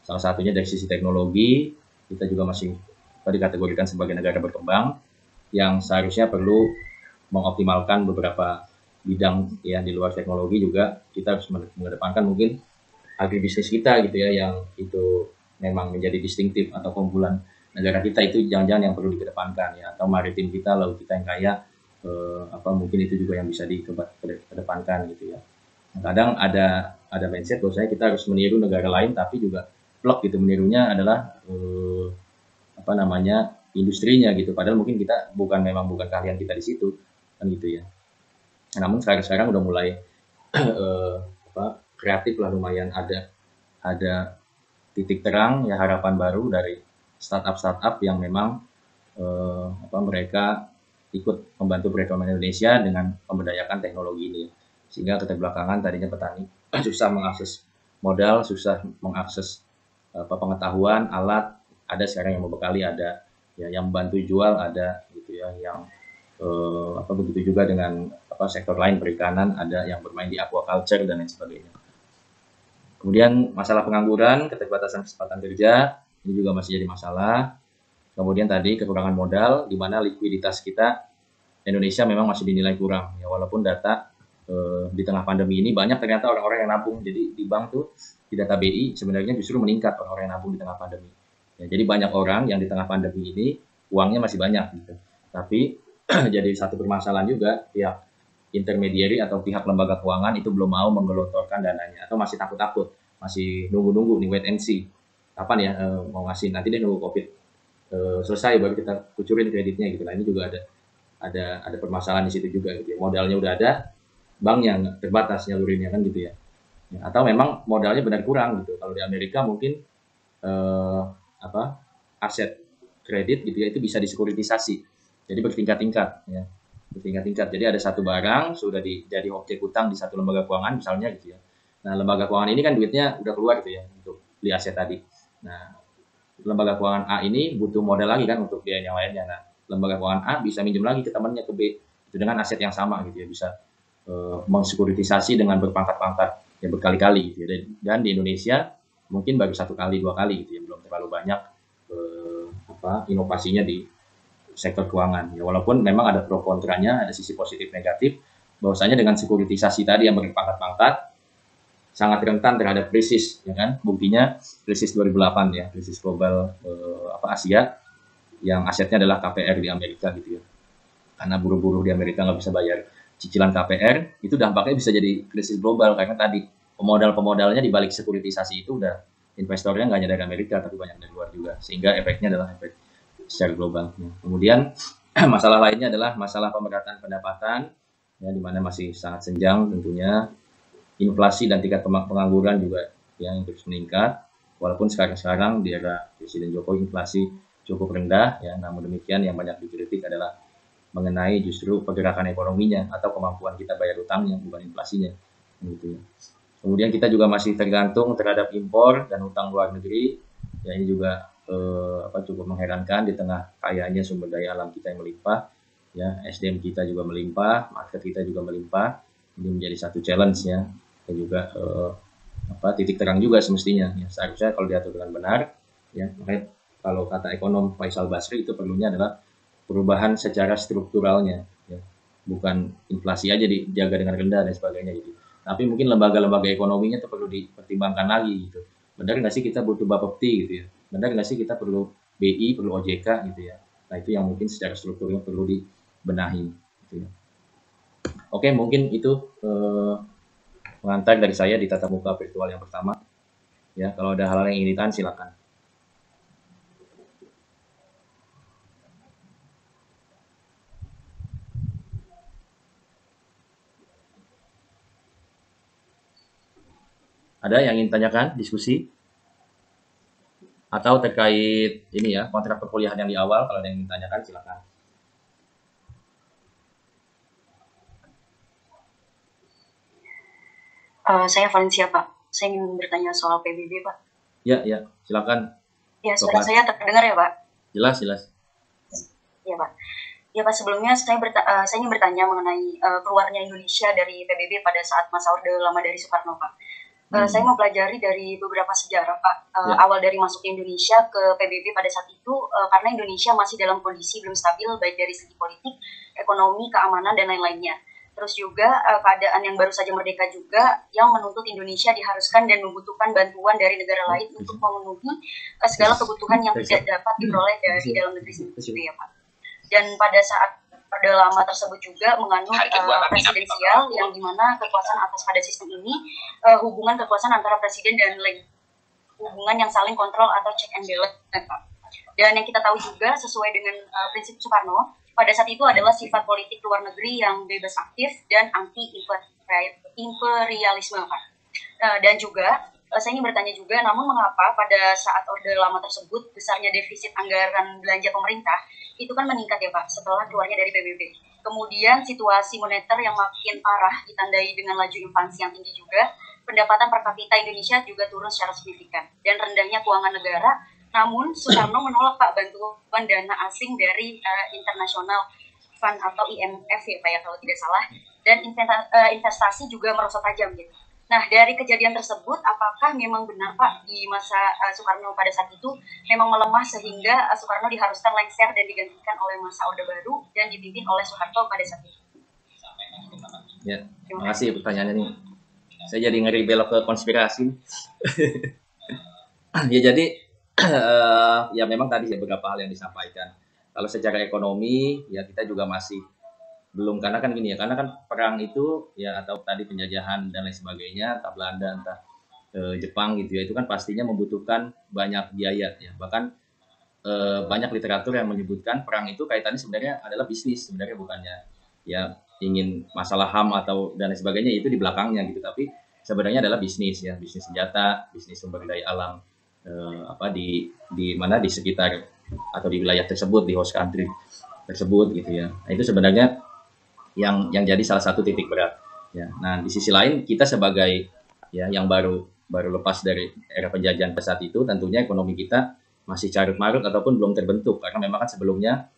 salah satunya dari sisi teknologi, kita juga masih dikategorikan sebagai negara berkembang yang seharusnya perlu mengoptimalkan beberapa bidang ya di luar teknologi juga. Kita harus mengedepankan mungkin agribisnis kita gitu ya, yang itu memang menjadi distintif atau keunggulan negara kita, itu jangan-jangan yang perlu dikedepankan ya, atau maritim kita, laut kita yang kaya, mungkin itu juga yang bisa dikedepankan gitu ya. Kadang ada mindset bahwasanya kita harus meniru negara lain, tapi juga plek gitu, menirunya adalah industrinya gitu, padahal mungkin kita memang bukan keahlian kita di situ kan gitu ya. Namun sekarang udah mulai kreatif lah, lumayan ada titik terang ya, harapan baru dari startup yang memang mereka ikut membantu perekonomian Indonesia dengan memberdayakan teknologi ini, sehingga keterbelakangan tadinya petani susah mengakses modal, susah mengakses pengetahuan, alat, ada sekarang yang membekali, ada ya yang membantu jual, ada gitu ya, yang begitu juga dengan sektor lain, perikanan, ada yang bermain di aquaculture dan lain sebagainya. Kemudian masalah pengangguran, keterbatasan kesempatan kerja, ini juga masih jadi masalah. Kemudian tadi kekurangan modal, di mana likuiditas kita Indonesia memang masih dinilai kurang. Ya, walaupun data di tengah pandemi ini banyak ternyata orang-orang yang nabung. Jadi di bank tuh, di data BI sebenarnya justru meningkat orang-orang yang nabung di tengah pandemi. Ya, jadi banyak orang yang di tengah pandemi ini uangnya masih banyak gitu. Tapi jadi satu permasalahan juga, pihak intermediary atau pihak lembaga keuangan itu belum mau menggelontorkan dananya, atau masih takut-takut, masih nunggu-nunggu nih, wait and see kapan ya mau ngasih, nanti deh nunggu COVID selesai baru kita kucurin kreditnya gitu. Nah ini juga ada permasalahan di situ juga gitu ya. Modalnya udah ada, banknya nggak terbatas nyalurinnya kan gitu ya. Atau memang modalnya benar kurang gitu. Kalau di Amerika mungkin aset kredit gitu ya itu bisa disekuritisasi, jadi bertingkat-tingkat ya, bertingkat-tingkat. Jadi ada satu barang sudah jadi objek utang di satu lembaga keuangan misalnya gitu ya. Nah lembaga keuangan ini kan duitnya udah keluar gitu ya untuk beli aset tadi. Nah lembaga keuangan A ini butuh modal lagi kan untuk biaya yang lainnya. Nah lembaga keuangan A bisa minjem lagi ke temannya, ke B, itu dengan aset yang sama gitu ya, bisa mensekuritisasi dengan berpangkat-pangkat ya, berkali-kali gitu ya. Dan di Indonesia mungkin baru 1 kali 2 kali gitu ya, belum terlalu banyak inovasinya di sektor keuangan ya. Walaupun memang ada pro kontranya, ada sisi positif negatif, bahwasanya dengan sekuritisasi tadi yang berpangkat-pangkat sangat rentan terhadap krisis ya kan. Buktinya krisis 2008 ya, krisis global Asia, yang asetnya adalah KPR di Amerika gitu ya. Karena buruh-buruh di Amerika nggak bisa bayar cicilan KPR, itu dampaknya bisa jadi krisis global karena tadi pemodalnya di balik sekuritisasi itu udah investornya nggak hanya dari Amerika tapi banyak dari luar juga, sehingga efeknya adalah efek secara global. Kemudian masalah lainnya adalah masalah pemerataan pendapatan, ya, di mana masih sangat senjang tentunya. Inflasi dan tingkat pengangguran juga yang terus meningkat, walaupun sekarang di era Presiden Jokowi inflasi cukup rendah, ya. Namun demikian yang banyak dikritik adalah mengenai justru pergerakan ekonominya atau kemampuan kita bayar utangnya, bukan inflasinya, gitu ya. Kemudian kita juga masih tergantung terhadap impor dan utang luar negeri, ya ini juga cukup mengherankan di tengah kayanya sumber daya alam kita yang melimpah, ya, SDM kita juga melimpah, market kita juga melimpah. Ini menjadi satu challenge, ya, dan juga titik terang juga semestinya, ya. Seharusnya kalau diatur dengan benar, ya, makanya kalau kata ekonom Faisal Basri itu perlunya adalah perubahan secara strukturalnya, ya, bukan inflasi aja dijaga dengan rendah dan sebagainya gitu. Tapi mungkin lembaga-lembaga ekonominya itu perlu dipertimbangkan lagi gitu. Benar nggak sih kita butuh Bapepti gitu ya? Benar nggak sih kita perlu BI, perlu OJK gitu ya? Nah itu yang mungkin secara strukturnya perlu dibenahi gitu ya. Oke, mungkin itu pengantar dari saya di tatap muka virtual yang pertama. Ya, kalau ada hal-hal yang ingin ditanyakan silakan. Ada yang ingin tanyakan, diskusi? Atau terkait ini ya, kontrak perkuliahan yang di awal, kalau ada yang ingin tanyakan silakan. Saya Valencia, Pak. Saya ingin bertanya soal PBB, Pak. Ya, silakan. Ya, suara saya terdengar ya, Pak? Jelas. Ya, Pak. Ya, Pak, sebelumnya saya ingin bertanya mengenai keluarnya Indonesia dari PBB pada saat masa Orde Lama dari Soekarno, Pak. Saya mempelajari dari beberapa sejarah, Pak. Awal dari masuk Indonesia ke PBB pada saat itu, karena Indonesia masih dalam kondisi belum stabil, baik dari segi politik, ekonomi, keamanan, dan lain-lainnya. Terus juga keadaan yang baru saja merdeka juga yang menuntut Indonesia diharuskan dan membutuhkan bantuan dari negara lain untuk memenuhi segala kebutuhan yang tidak dapat diperoleh dari dalam negeri sendiri, ya, Pak. Dan pada saat Orde Lama tersebut juga menganut presidensial yang dimana kekuasaan atas pada sistem ini hubungan kekuasaan antara presiden dan hubungan yang saling kontrol atau check and balance, Pak. Dan yang kita tahu juga sesuai dengan prinsip Soekarno pada saat itu adalah sifat politik luar negeri yang bebas aktif dan anti imperialisme, Pak. Dan juga saya ingin bertanya juga, namun mengapa pada saat Orde Lama tersebut besarnya defisit anggaran belanja pemerintah itu kan meningkat ya, Pak, setelah keluarnya dari PBB. Kemudian situasi moneter yang makin parah ditandai dengan laju inflasi yang tinggi juga, pendapatan per kapita Indonesia juga turun secara signifikan, dan rendahnya keuangan negara. Namun Soekarno menolak, Pak, bantuan dana asing dari International Fund atau IMF ya, Pak, ya, kalau tidak salah, dan investasi juga merosot tajam gitu. Nah, dari kejadian tersebut, apakah memang benar, Pak, di masa Soekarno pada saat itu memang melemah sehingga Soekarno diharuskan lengser dan digantikan oleh masa Orde Baru dan dipimpin oleh Soeharto pada saat itu? Ya, terima kasih pertanyaannya nih. Saya jadi ngeri belok ke konspirasi. Ya jadi ya memang tadi ya beberapa hal yang disampaikan. Kalau secara ekonomi ya kita juga masih belum, karena kan gini ya, karena kan perang itu ya atau tadi penjajahan dan lain sebagainya, entah Belanda entah Jepang gitu ya, itu kan pastinya membutuhkan banyak biaya ya. Bahkan banyak literatur yang menyebutkan perang itu kaitannya sebenarnya adalah bisnis, sebenarnya bukannya ya ingin masalah HAM atau dan lain sebagainya, itu di belakangnya gitu, tapi sebenarnya adalah bisnis ya, bisnis senjata, bisnis sumber daya alam di mana di sekitar atau di wilayah tersebut, di host country tersebut gitu ya. Nah, itu sebenarnya yang jadi salah satu titik berat ya. Nah, di sisi lain kita sebagai ya yang baru lepas dari era penjajahan pada saat itu, tentunya ekonomi kita masih carut marut ataupun belum terbentuk, karena memang kan sebelumnya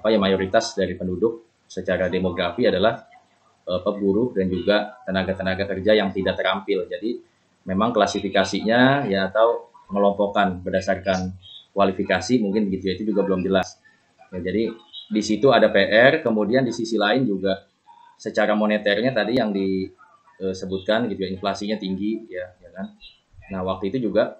mayoritas dari penduduk secara demografi adalah buruh dan juga tenaga kerja yang tidak terampil. Jadi memang klasifikasinya ya atau pengelompokan berdasarkan kualifikasi mungkin begitu ya, itu juga belum jelas. Ya, jadi di situ ada PR, kemudian di sisi lain juga secara moneternya tadi yang disebutkan gitu ya, inflasinya tinggi ya kan. Nah, waktu itu juga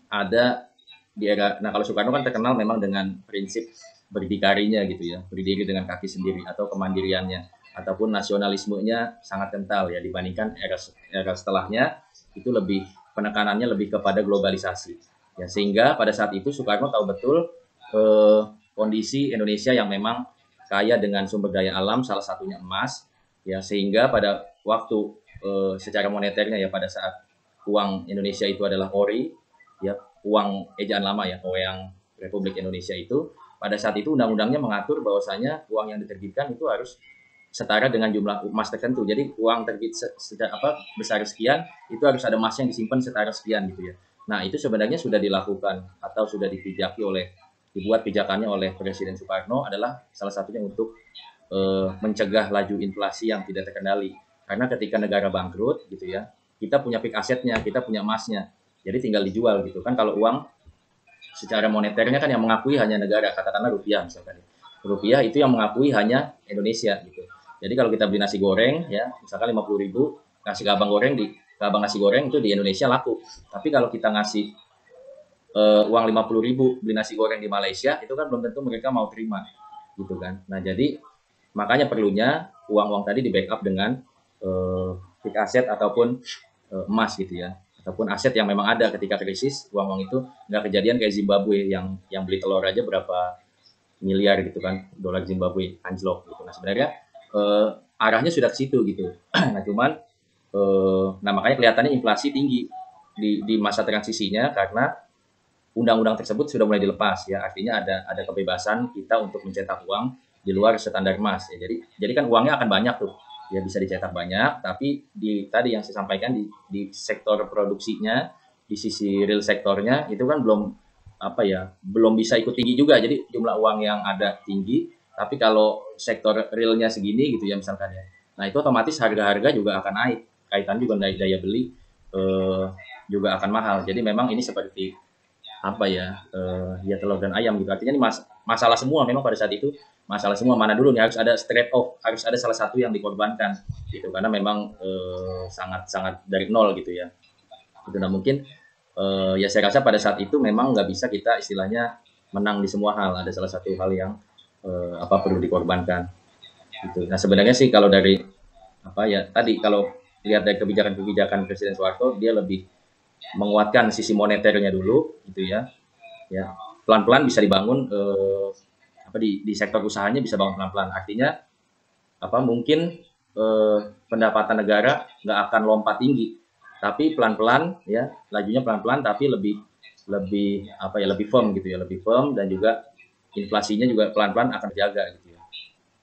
ada di era, nah kalau Soekarno kan terkenal memang dengan prinsip berdikarinya gitu ya, berdiri dengan kaki sendiri atau kemandiriannya ataupun nasionalismenya sangat kental ya, dibandingkan era setelahnya itu lebih penekanannya lebih kepada globalisasi. Ya, sehingga pada saat itu Soekarno tahu betul kondisi Indonesia yang memang kaya dengan sumber daya alam, salah satunya emas, ya, sehingga pada waktu secara moneternya ya, pada saat uang Indonesia itu adalah ori, ya, uang ejaan lama ya, uang Republik Indonesia itu, pada saat itu undang-undangnya mengatur bahwasanya uang yang diterbitkan itu harus setara dengan jumlah emas tertentu. Jadi uang terbit besar sekian itu harus ada emas yang disimpan setara sekian gitu ya. Nah, itu sebenarnya sudah dilakukan atau sudah dibuat pijakannya oleh Presiden Soekarno, adalah salah satunya untuk mencegah laju inflasi yang tidak terkendali. Karena ketika negara bangkrut gitu ya, kita punya peak asetnya, kita punya emasnya, jadi tinggal dijual gitu kan. Kalau uang secara moneternya kan yang mengakui hanya negara, katakanlah rupiah misalkan. Rupiah itu yang mengakui hanya Indonesia gitu. Jadi kalau kita beli nasi goreng ya, misalkan 50.000, nasi gabang nasi goreng itu di Indonesia laku. Tapi kalau kita ngasih uang 50.000 beli nasi goreng di Malaysia, itu kan belum tentu mereka mau terima gitu kan. Nah, jadi makanya perlunya uang-uang tadi di backup dengan fixed aset ataupun emas gitu ya, ataupun aset yang memang ada ketika krisis. Uang-uang itu nggak kejadian kayak Zimbabwe yang beli telur aja berapa miliar gitu kan, dolar Zimbabwe anjlok gitu. Nah, sebenarnya arahnya sudah ke situ gitu. Nah, cuman nah makanya kelihatannya inflasi tinggi di masa transisinya, karena undang-undang tersebut sudah mulai dilepas ya, artinya ada kebebasan kita untuk mencetak uang di luar standar emas ya. Jadi kan uangnya akan banyak tuh ya, bisa dicetak banyak, tapi tadi yang saya sampaikan di sektor produksinya, di sisi real sektornya itu kan belum bisa ikut tinggi juga. Jadi jumlah uang yang ada tinggi, tapi kalau sektor realnya segini gitu ya misalkan ya, nah itu otomatis harga-harga juga akan naik, kaitan juga naik daya beli juga akan mahal. Jadi memang ini seperti ya telur dan ayam gitu. Artinya ini masalah semua memang pada saat itu, masalah semua. Mana dulu nih, harus ada trade off, harus ada salah satu yang dikorbankan gitu, karena memang sangat dari nol gitu ya. Itu. Nah, mungkin ya saya rasa pada saat itu memang nggak bisa kita istilahnya menang di semua hal, ada salah satu hal yang perlu dikorbankan gitu. Nah, sebenarnya sih kalau dari tadi kalau lihat dari kebijakan Presiden Soeharto, dia lebih menguatkan sisi moneternya dulu gitu ya. Ya, pelan-pelan bisa dibangun di sektor usahanya bisa bangun pelan-pelan. Artinya mungkin pendapatan negara nggak akan lompat tinggi, tapi pelan-pelan ya, lajunya pelan-pelan, tapi lebih firm gitu ya, lebih firm, dan juga inflasinya juga pelan-pelan akan terjaga gitu ya.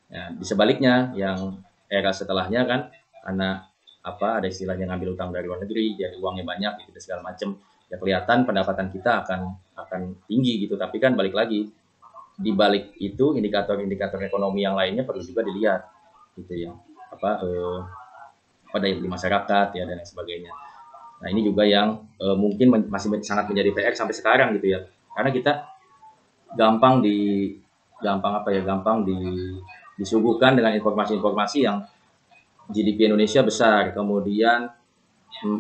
Ya, di sebaliknya yang era setelahnya kan, karena ada istilahnya ngambil utang dari luar negeri, jadi uangnya banyak gitu segala macam, ya kelihatan pendapatan kita akan tinggi gitu. Tapi kan balik lagi, di balik itu indikator-indikator ekonomi yang lainnya perlu juga dilihat gitu ya, daya beli masyarakat ya, dan lain sebagainya. Nah, ini juga yang mungkin masih sangat menjadi PR sampai sekarang gitu ya, karena kita gampang disuguhkan dengan informasi-informasi yang GDP Indonesia besar, kemudian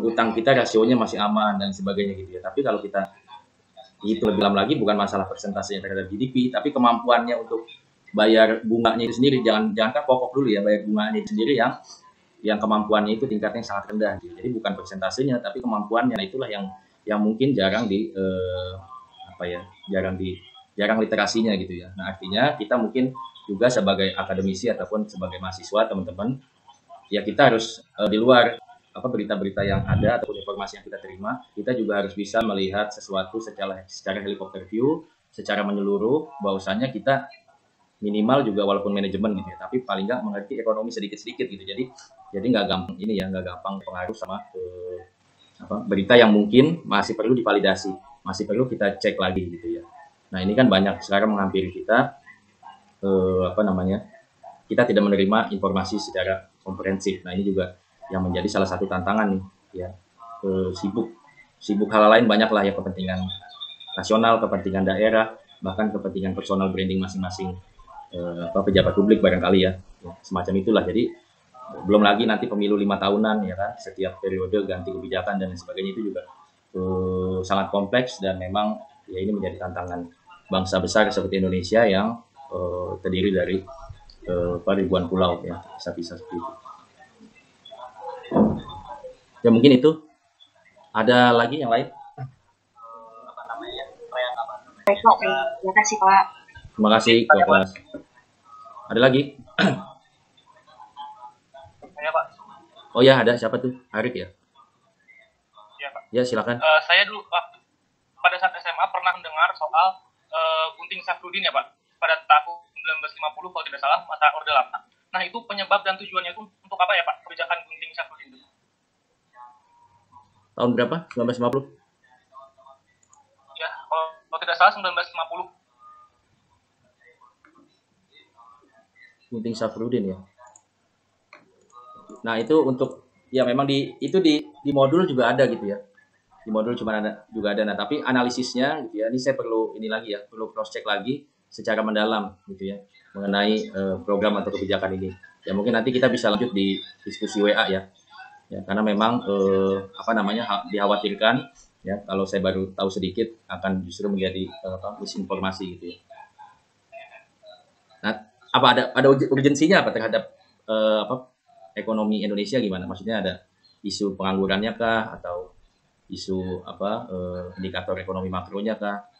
utang kita rasionya masih aman dan sebagainya gitu ya. Tapi kalau kita itu lebih dalam lagi, bukan masalah persentasenya terhadap GDP, tapi kemampuannya untuk bayar bunganya itu sendiri. Jangan kan pokok dulu ya, bayar bunganya itu sendiri yang kemampuannya itu tingkatnya sangat rendah gitu. Jadi bukan persentasenya, tapi kemampuannya. Nah, itulah yang mungkin jarang jarang literasinya gitu ya. Nah, artinya kita mungkin juga sebagai akademisi ataupun sebagai mahasiswa, teman-teman, ya kita harus di luar berita-berita yang ada ataupun informasi yang kita terima, kita juga harus bisa melihat sesuatu secara helikopter view, secara menyeluruh, bahwasanya kita minimal juga walaupun manajemen gitu ya, tapi paling nggak mengerti ekonomi sedikit-sedikit gitu. Jadi nggak gampang pengaruh sama berita yang mungkin masih perlu divalidasi, masih perlu kita cek lagi gitu ya. Nah, ini kan banyak sekarang menghampiri kita, kita tidak menerima informasi secara komprehensif. Nah, ini juga yang menjadi salah satu tantangan nih ya. Sibuk hal lain banyak lah ya, kepentingan nasional, kepentingan daerah, bahkan kepentingan personal branding masing-masing pejabat publik barangkali ya, semacam itulah. Jadi belum lagi nanti pemilu 5 tahunan ya kan, setiap periode ganti kebijakan dan sebagainya, itu juga sangat kompleks, dan memang ya ini menjadi tantangan bangsa besar seperti Indonesia yang terdiri dari ribuan pulau ya, bisa seperti itu. Ya mungkin itu Ada lagi yang lain? Baik Pak, terima kasih Pak. Terima kasih Kelas. Ada lagi? Ya Pak. Oh ya, ada. Siapa tuh? Arik ya? Ya Pak. Ya, silakan. Saya dulu pada saat SMA pernah mendengar soal Gunting Safrudin ya Pak, pada tahun 1950 kalau tidak salah, masa Orde Lama. Nah, itu penyebab dan tujuannya itu untuk apa ya Pak, kebijakan Gunting Safrudin itu? Tahun berapa? 1950? Ya, kalau tidak salah 1950. Gunting Safrudin ya. Nah, itu untuk ya memang di modul juga ada gitu ya. Di modul cuma ada juga ada. Nah, tapi analisisnya gitu ya. Ini saya perlu ini lagi ya, perlu cross check lagi secara mendalam gitu ya mengenai program atau kebijakan ini. Ya mungkin nanti kita bisa lanjut di diskusi WA ya. Ya, karena memang dikhawatirkan ya kalau saya baru tahu sedikit akan justru menjadi misinformasi gitu ya. Nah, ada urgensinya apa terhadap ekonomi Indonesia gimana? Maksudnya ada isu penganggurannya kah atau isu indikator ekonomi makronya kah?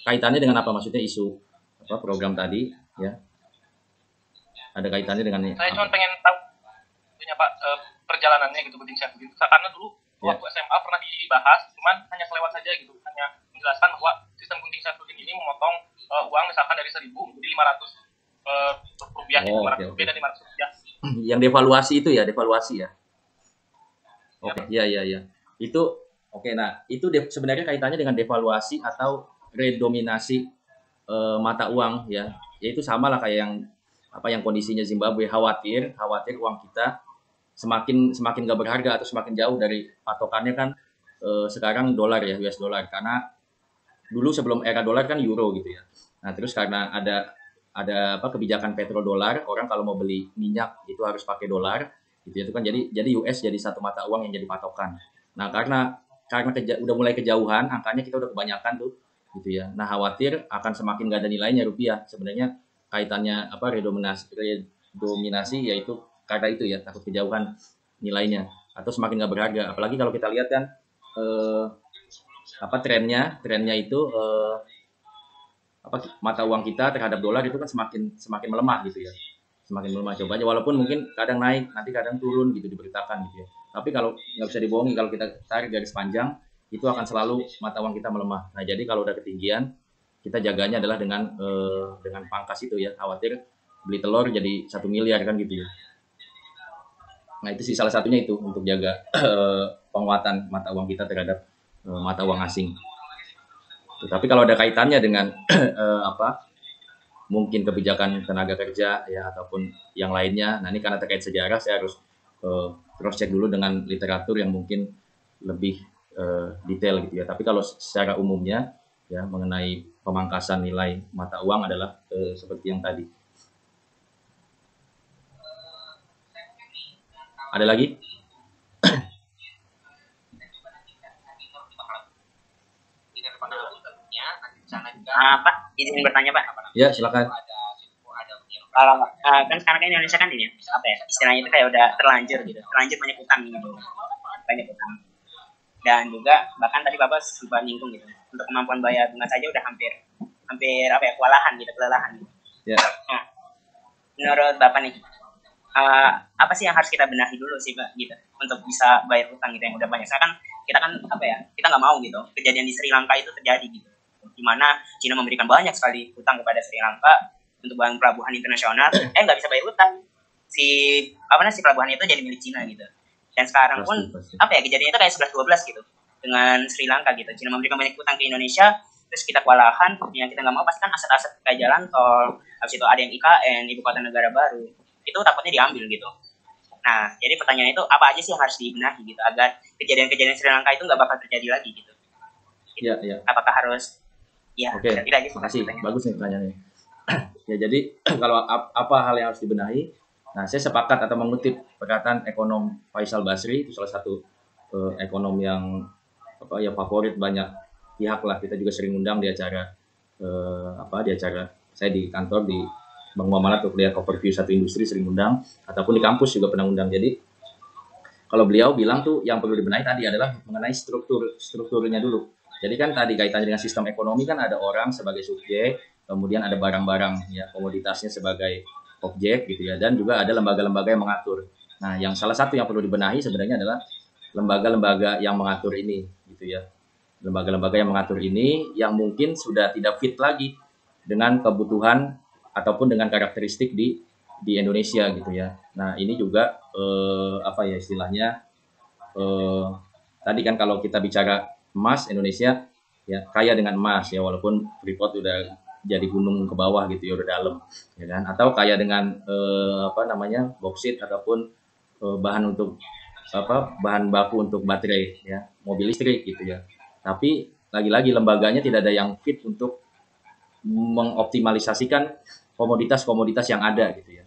Kaitannya dengan apa? Maksudnya isu program tadi ya? Ada kaitannya dengan Saya cuma pengen tahu ya Pak, perjalanannya gitu Gunting Safrudin. Karena dulu waktu SMA pernah dibahas, cuman hanya selewat saja gitu, hanya menjelaskan bahwa sistem Gunting Safrudin ini memotong uang misalkan dari 1.000 menjadi 500 rupiah, 500 rupiah dan 500 rupiah. Yang devaluasi itu ya, devaluasi ya. Oke, ya. Itu oke. Nah, itu sebenarnya kaitannya dengan devaluasi atau redominasi mata uang ya. Yaitu sama lah kayak yang kondisinya Zimbabwe, khawatir uang kita semakin gak berharga atau semakin jauh dari patokannya kan sekarang dolar ya, US dollar, karena dulu sebelum era dolar kan euro gitu ya. Nah, terus karena ada kebijakan petrodolar, orang kalau mau beli minyak itu harus pakai dolar gitu ya. Itu kan jadi US jadi satu mata uang yang jadi patokan. Nah, karena udah mulai kejauhan, angkanya kita udah kebanyakan tuh gitu ya. Nah, khawatir akan semakin gak ada nilainya rupiah. Sebenarnya kaitannya redominasi yaitu karena itu ya, takut kejauhan nilainya atau semakin gak berharga. Apalagi kalau kita lihat kan trennya itu mata uang kita terhadap dolar itu kan semakin melemah gitu ya, semakin melemah. Coba aja, walaupun mungkin kadang naik nanti kadang turun gitu diberitakan gitu ya, tapi kalau nggak bisa dibohongi, kalau kita tarik garis panjang itu akan selalu mata uang kita melemah. Nah, jadi kalau udah ketinggian kita jaganya adalah dengan pangkas itu ya, khawatir beli telur jadi 1 miliar kan gitu ya. Nah, itu sih salah satunya itu untuk jaga penguatan mata uang kita terhadap mata uang asing. Tapi kalau ada kaitannya dengan mungkin kebijakan tenaga kerja ya ataupun yang lainnya, nah ini karena terkait sejarah saya harus cross check dulu dengan literatur yang mungkin lebih detail gitu ya. Tapi kalau secara umumnya ya mengenai pemangkasan nilai mata uang adalah seperti yang tadi. Ada lagi? Pak, izin bertanya Pak. Ya, silakan. Kalau kan sekarang kan Indonesia kan ini apa ya, istilahnya itu kayak udah terlanjur banyak utang gitu, banyak utang. Dan juga bahkan tadi Bapak sempat nyinggung gitu, untuk kemampuan bayar bunga saja udah hampir apa ya, kelelahan gitu. Ya. Nah, menurut Bapak nih, apa sih yang harus kita benahi dulu sih Pak gitu untuk bisa bayar utang gitu yang udah banyak. Soalnya kan kita kan apa ya, kita nggak mau gitu kejadian di Sri Lanka itu terjadi gitu, di mana Cina memberikan banyak sekali utang kepada Sri Lanka untuk bangun pelabuhan internasional, nggak bisa bayar utang. Si pelabuhan itu jadi milik Cina gitu. Dan sekarang pun apa ya, kejadiannya itu kayak 11-12 gitu dengan Sri Lanka gitu. Cina memberikan banyak utang ke Indonesia, terus kita kewalahan. Yang kita nggak mau pasti kan aset-aset kayak jalan tol, habis itu ada yang IKN, ibu kota negara baru, itu takutnya diambil gitu. Nah, jadi pertanyaannya itu apa aja sih yang harus dibenahi gitu agar kejadian-kejadian Sri Lanka itu nggak bakal terjadi lagi gitu. Iya. Apakah harus Oke. Terima kasih. Bagus nih pertanyaannya. Ya, jadi kalau apa hal yang harus dibenahi? Nah, saya sepakat atau mengutip perkataan ekonom Faisal Basri, itu salah satu ekonom yang favorit banyak pihak lah. Kita juga sering undang di acara saya di kantor di Bang Muamalat atau kuliah overview satu industri sering undang, ataupun di kampus juga pernah undang. Jadi kalau beliau bilang tuh yang perlu dibenahi tadi adalah mengenai strukturnya dulu. Jadi kan tadi kaitannya dengan sistem ekonomi kan ada orang sebagai subjek, kemudian ada barang-barang ya komoditasnya sebagai objek gitu ya, dan juga ada lembaga-lembaga yang mengatur. Nah, yang salah satu yang perlu dibenahi sebenarnya adalah lembaga-lembaga yang mengatur ini gitu ya. Lembaga-lembaga yang mengatur ini yang mungkin sudah tidak fit lagi dengan kebutuhan ataupun dengan karakteristik di Indonesia gitu ya. Nah, ini juga apa ya istilahnya, tadi kan kalau kita bicara emas, Indonesia ya kaya dengan emas ya, walaupun Freeport udah jadi gunung ke bawah gitu ya, udah dalam ya kan, atau kaya dengan apa namanya boksit ataupun bahan untuk bahan baku untuk baterai ya, mobil listrik gitu ya. Tapi lagi-lagi lembaganya tidak ada yang fit untuk mengoptimalisasikan komoditas-komoditas yang ada gitu ya.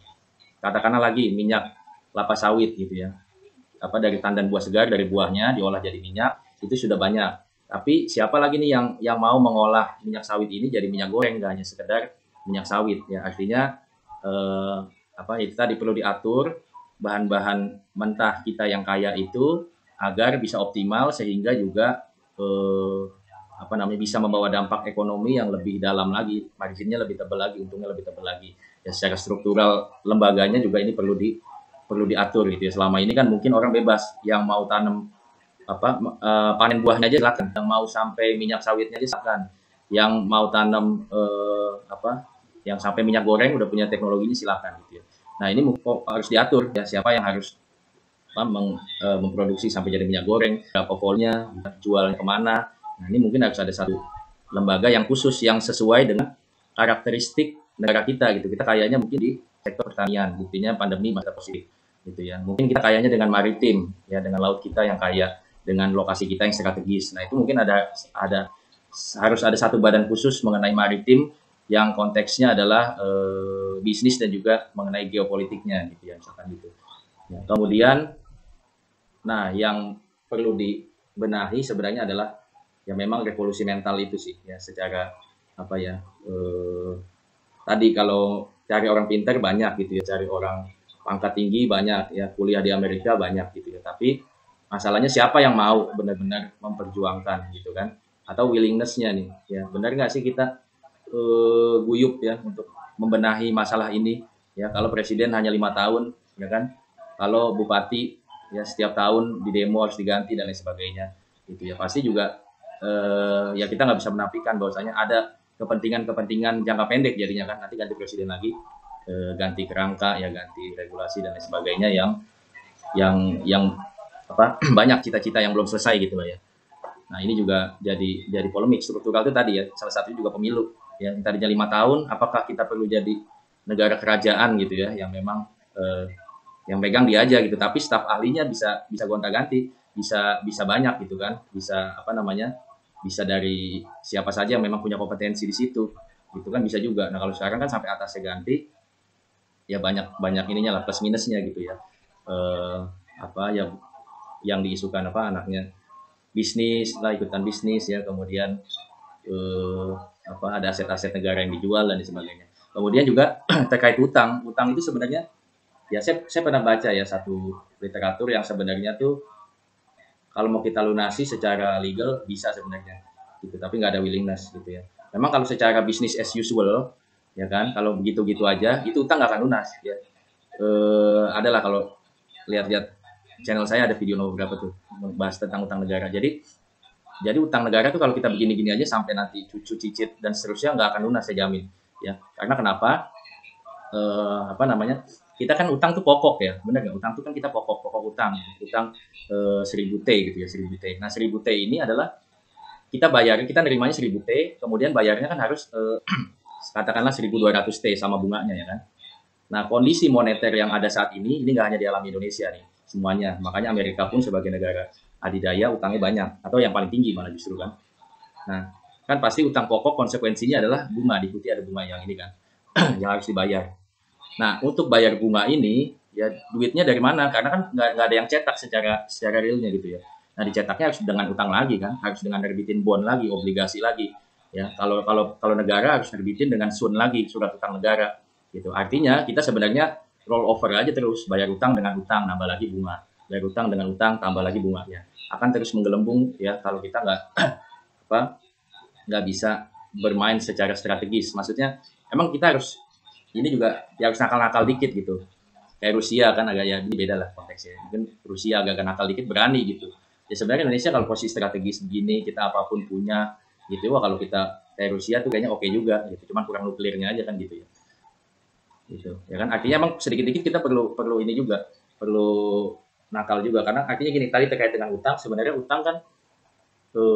Katakanlah lagi minyak kelapa sawit gitu ya, apa dari tandan buah segar, dari buahnya diolah jadi minyak, itu sudah banyak. Tapi siapa lagi nih yang mau mengolah minyak sawit ini jadi minyak goreng, nggak hanya sekedar minyak sawit ya. Artinya apa itu tadi perlu diatur bahan-bahan mentah kita yang kaya itu agar bisa optimal, sehingga juga apa namanya bisa membawa dampak ekonomi yang lebih dalam lagi, marginnya lebih tebal lagi, untungnya lebih tebal lagi. Ya secara struktural lembaganya juga ini perlu diatur gitu ya. Selama ini kan mungkin orang bebas, yang mau tanam panen buahnya aja silakan, yang mau sampai minyak sawitnya aja silakan, yang mau tanam yang sampai minyak goreng udah punya teknologinya silakan gitu ya. Nah, ini harus diatur ya, siapa yang harus memproduksi sampai jadi minyak goreng, berapa volnya, jualnya kemana. Nah, ini mungkin harus ada satu lembaga yang khusus yang sesuai dengan karakteristik negara kita gitu. Kita kayaknya mungkin di sektor pertanian, buktinya pandemi masa positif gitu ya. Mungkin kita kayaknya dengan maritim ya, dengan laut kita yang kaya, dengan lokasi kita yang strategis. Nah, itu mungkin harus ada satu badan khusus mengenai maritim yang konteksnya adalah bisnis dan juga mengenai geopolitiknya gitu ya, misalkan gitu. Ya, kemudian nah yang perlu dibenahi sebenarnya adalah ya memang revolusi mental itu sih ya, secara apa ya tadi kalau cari orang pintar banyak gitu ya, cari orang pangkat tinggi banyak ya, kuliah di Amerika banyak gitu ya, tapi masalahnya siapa yang mau benar-benar memperjuangkan gitu kan, atau willingness-nya nih ya, benar nggak sih kita guyup ya untuk membenahi masalah ini ya. Kalau presiden hanya 5 tahun ya kan, kalau bupati ya setiap tahun di demo harus diganti dan lain sebagainya gitu ya, pasti juga ya kita nggak bisa menafikan bahwasanya ada kepentingan jangka pendek jadinya kan, nanti ganti presiden lagi, ganti kerangka ya, ganti regulasi dan lain sebagainya yang banyak cita-cita yang belum selesai gitu lah ya. Nah, ini juga jadi polemik struktural itu tadi ya, salah satunya juga pemilu ya, yang tadinya 5 tahun, apakah kita perlu jadi negara kerajaan gitu ya, yang memang yang pegang dia aja gitu, tapi staf ahlinya bisa gonta-ganti, bisa banyak gitu kan, bisa bisa dari siapa saja yang memang punya kompetensi di situ gitu kan, bisa juga. Nah, kalau sekarang kan sampai atasnya ganti ya, banyak ininya lah, plus minusnya gitu ya. Yang diisukan anaknya bisnis lah, ikutan bisnis ya, kemudian ada aset-aset negara yang dijual dan sebagainya. Kemudian juga terkait utang itu sebenarnya ya, saya pernah baca ya satu literatur yang sebenarnya tuh kalau mau kita lunasi secara legal bisa sebenarnya gitu, tapi nggak ada willingness gitu ya. Memang kalau secara bisnis as usual ya kan, kalau begitu aja itu utang nggak akan lunas ya. Adalah kalau lihat channel saya ada video nomor berapa tuh bahas tentang utang negara. Jadi utang negara tuh kalau kita begini-gini aja sampai nanti cucu cicit dan seterusnya nggak akan lunas, saya jamin ya. Karena kenapa? Kita kan utang tuh pokok ya, benar nggak? Utang tuh kan kita pokok utang 1000 T gitu ya, 1000 T. Nah, 1000 T ini adalah kita nerimanya 1000 T, kemudian bayarnya kan harus katakanlah 1200 T sama bunganya ya kan. Nah, kondisi moneter yang ada saat ini nggak hanya dialami Indonesia nih, semuanya. Makanya Amerika pun sebagai negara adidaya utangnya banyak, atau yang paling tinggi malah justru kan. Nah, kan pasti utang pokok konsekuensinya adalah bunga, diikuti ada bunga yang ini kan yang harus dibayar. Nah, untuk bayar bunga ini ya duitnya dari mana? Karena kan nggak ada yang cetak secara realnya gitu ya. Nah, dicetaknya harus dengan utang lagi kan, harus dengan nerbitin bond lagi, obligasi lagi ya. Kalau negara harus nerbitin dengan SUN lagi, surat utang negara gitu. Artinya kita sebenarnya roll over aja terus, bayar utang dengan utang, nambah lagi bunga. bayar utang dengan utang tambah lagi bunganya akan terus menggelembung ya kalau kita nggak bisa bermain secara strategis. Maksudnya emang kita harus ini juga ya harus nakal-nakal dikit gitu. Kayak Rusia kan agak ya ini beda lah konteksnya. Mungkin Rusia agak nakal dikit berani gitu. Ya sebenarnya Indonesia kalau posisi strategis begini kita apapun punya gitu. Wah kalau kita kayak Rusia tuh kayaknya oke juga gitu. Cuman kurang nuklirnya aja kan gitu ya. Gitu. Ya kan artinya emang sedikit-sedikit kita perlu ini juga. Perlu nakal juga karena artinya gini tadi terkait dengan utang sebenarnya utang kan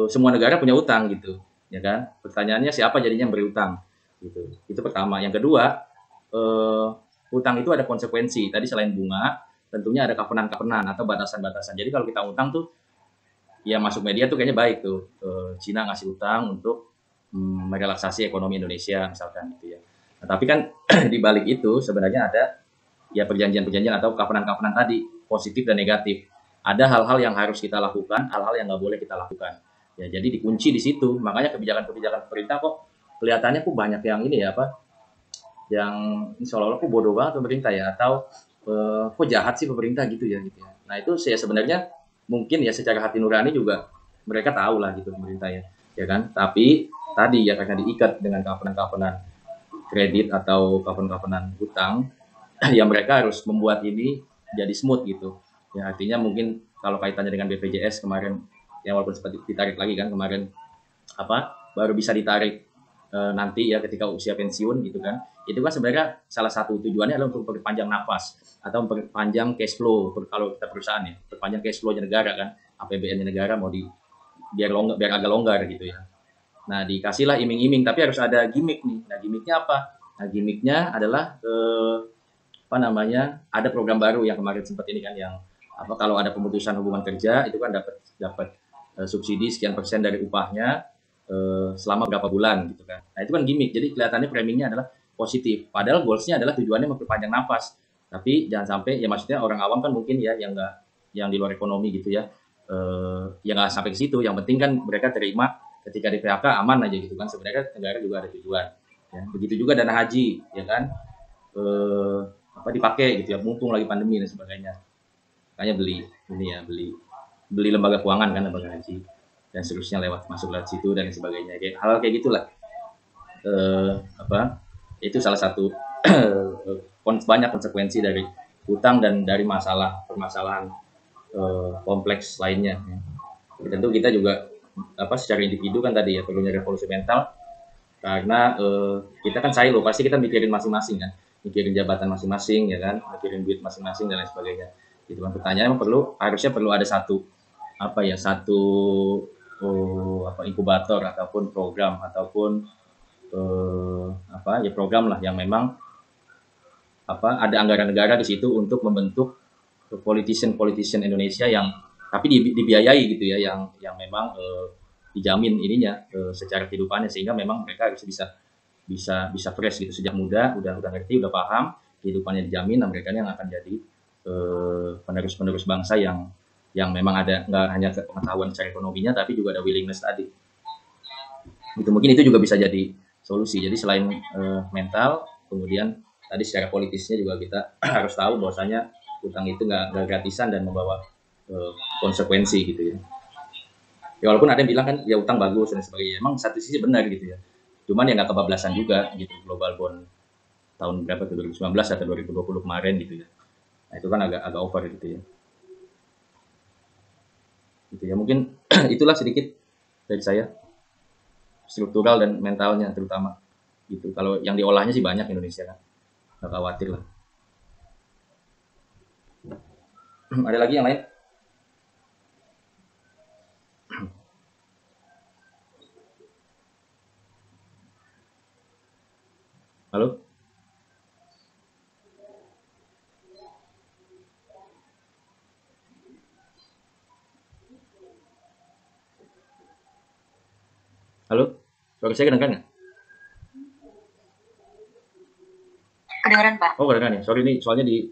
semua negara punya utang gitu ya kan pertanyaannya siapa jadinya yang berutang gitu itu pertama yang kedua utang itu ada konsekuensi tadi selain bunga tentunya ada kapenan-kapenan atau batasan-batasan jadi kalau kita utang tuh ya masuk media tuh kayaknya baik tuh Cina ngasih utang untuk merelaksasi ekonomi Indonesia misalkan gitu ya nah, tapi kan di balik itu sebenarnya ada ya perjanjian-perjanjian atau kapenan-kapenan tadi positif dan negatif ada hal-hal yang harus kita lakukan hal-hal yang nggak boleh kita lakukan ya jadi dikunci di situ makanya kebijakan-kebijakan pemerintah kok kelihatannya kok banyak yang ini ya apa yang seolah-olah kok bodoh banget pemerintah ya atau kok jahat sih pemerintah gitu ya gitu ya nah itu saya sebenarnya mungkin ya secara hati nurani juga mereka tahu lah gitu pemerintah ya kan tapi tadi ya karena diikat dengan kapenan-kapenan kredit atau kapenan-kapenan utang ya mereka harus membuat ini jadi smooth gitu ya artinya mungkin kalau kaitannya dengan BPJS kemarin yang walaupun sempat ditarik lagi kan kemarin apa baru bisa ditarik nanti ya ketika usia pensiun gitu kan itu kan sebenarnya salah satu tujuannya adalah untuk memperpanjang nafas atau memperpanjang cash flow kalau kita perusahaan ya perpanjang cash flow-nya negara kan APBN-nya negara mau di biar agak longgar gitu ya nah dikasihlah iming-iming tapi harus ada gimmick nih nah gimmicknya apa nah gimmicknya adalah apa namanya ada program baru yang kemarin sempat ini kan yang apa kalau ada pemutusan hubungan kerja itu kan dapat subsidi sekian persen dari upahnya selama berapa bulan gitu kan. Nah itu kan gimmick, jadi kelihatannya framingnya adalah positif. Padahal goalsnya adalah tujuannya memperpanjang nafas. Tapi jangan sampai ya maksudnya orang awam kan mungkin ya yang di luar ekonomi gitu ya, ya nggak sampai ke situ. Yang penting kan mereka terima ketika di PHK aman aja gitu kan. Sebenarnya negara juga ada tujuan. Ya. Begitu juga dana haji ya kan, apa dipakai gitu ya, mumpung lagi pandemi dan sebagainya. Makanya beli lembaga keuangan kan lembaga haji dan seterusnya masuk lewat situ dan sebagainya kayak hal kayak gitulah apa itu salah satu banyak konsekuensi dari utang dan dari permasalahan kompleks lainnya tentu kita juga apa secara individu kan tadi ya perlunya revolusi mental karena kita kan silo pasti kita mikirin masing-masing kan mikirin jabatan masing-masing ya kan mikirin duit masing-masing dan lain sebagainya itu kan pertanyaan harusnya perlu ada satu inkubator ataupun program ataupun program lah yang memang ada anggaran negara di situ untuk membentuk politician Indonesia yang tapi dibiayai gitu ya yang memang dijamin ininya secara kehidupannya sehingga memang mereka harus bisa fresh gitu sejak muda udah ngerti udah paham kehidupannya dijamin dan mereka yang akan jadi penerus bangsa yang memang ada nggak hanya pengetahuan secara ekonominya tapi juga ada willingness tadi itu mungkin itu juga bisa jadi solusi jadi selain mental kemudian tadi secara politisnya juga kita harus tahu bahwasanya utang itu nggak gratisan dan membawa konsekuensi gitu ya walaupun ada yang bilang kan ya utang bagus dan sebagainya emang satu sisi benar gitu ya cuman ya nggak kebablasan juga gitu global bond tahun berapa tuh 2019 atau 2020 kemarin gitu ya nah itu kan agak over gitu ya gitu ya mungkin itulah sedikit dari saya struktural dan mentalnya terutama gitu kalau yang diolahnya sih banyak Indonesia kan nggak khawatir lah ada lagi yang lain halo halo suara saya kedengeran nggak? Kedengeran Pak. Oh kedengeran ya sorry nih soalnya di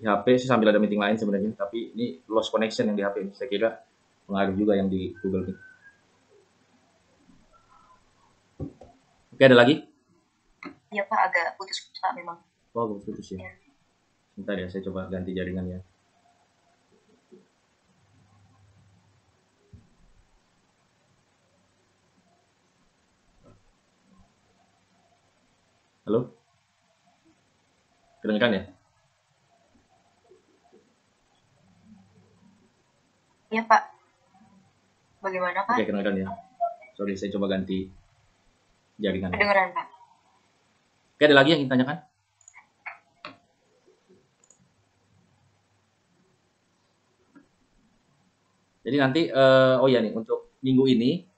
HP sih sambil ada meeting lain sebenarnya tapi ini lost connection yang di HP ini saya kira pengaruh juga yang di Google Meet. Oke ada lagi? Iya Pak agak putus Pak memang. Oh putus ya. Bentar ya saya coba ganti jaringan ya. Halo? Kedengeran ya? Iya Pak. Bagaimana Pak? Oke, kedengeran ya. Sorry, saya coba ganti jaringan. Kedengeran Pak. Oke, ada lagi yang ingin tanyakan? Jadi nanti, oh ya nih, untuk minggu ini,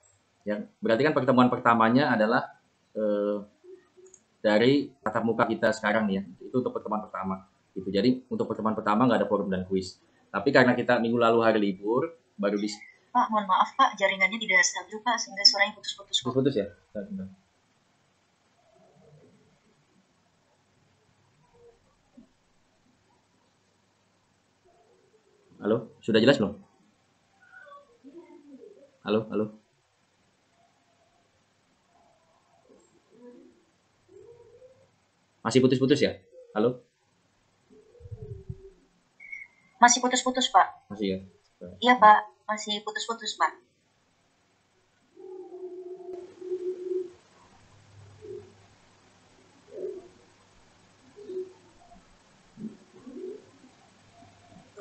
ya, berarti kan pertemuan pertamanya adalah dari tatap muka kita sekarang nih ya. Itu untuk pertemuan pertama. Gitu. Jadi untuk pertemuan pertama nggak ada forum dan kuis. Tapi karena kita minggu lalu hari libur, baru di Pak, mohon maaf Pak, jaringannya tidak stabil Pak, sehingga suaranya putus-putus. putus ya. Bentar. Halo, sudah jelas belum? Halo, halo. Masih putus-putus ya? Halo? Masih putus-putus Pak. Masih ya? Iya Pak, masih putus-putus Pak.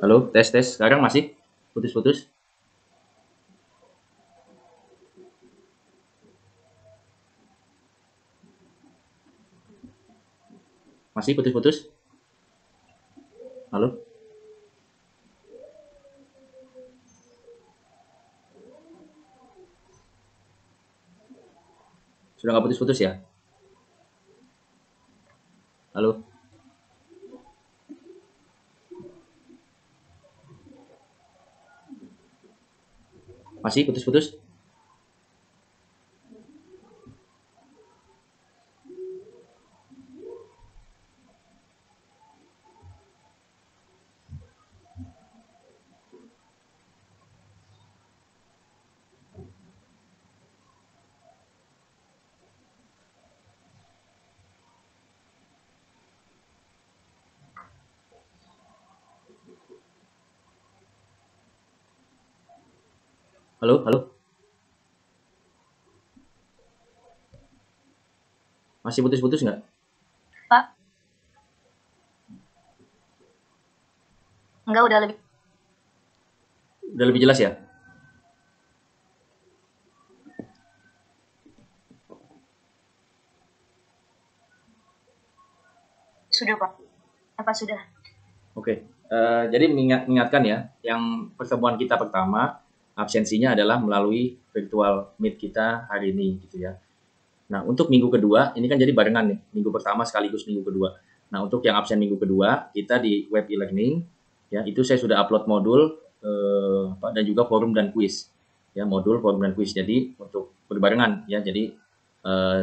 Halo, tes. Sekarang masih putus-putus? Masih putus-putus? Halo? Sudah nggak putus-putus ya? Halo? Masih putus-putus? Halo? Masih putus-putus nggak? Pak? Enggak, udah lebih jelas ya? Sudah Pak. Apa sudah? Oke. Jadi mengingatkan ya, yang pertemuan kita pertama absensinya adalah melalui virtual meet kita hari ini gitu ya. Nah, untuk minggu kedua, ini kan jadi barengan nih, minggu pertama sekaligus minggu kedua. Nah, untuk yang absen minggu kedua, kita di web e-learning, ya itu saya sudah upload modul dan juga forum dan kuis, ya modul forum dan kuis. Jadi untuk berbarengan, ya. Jadi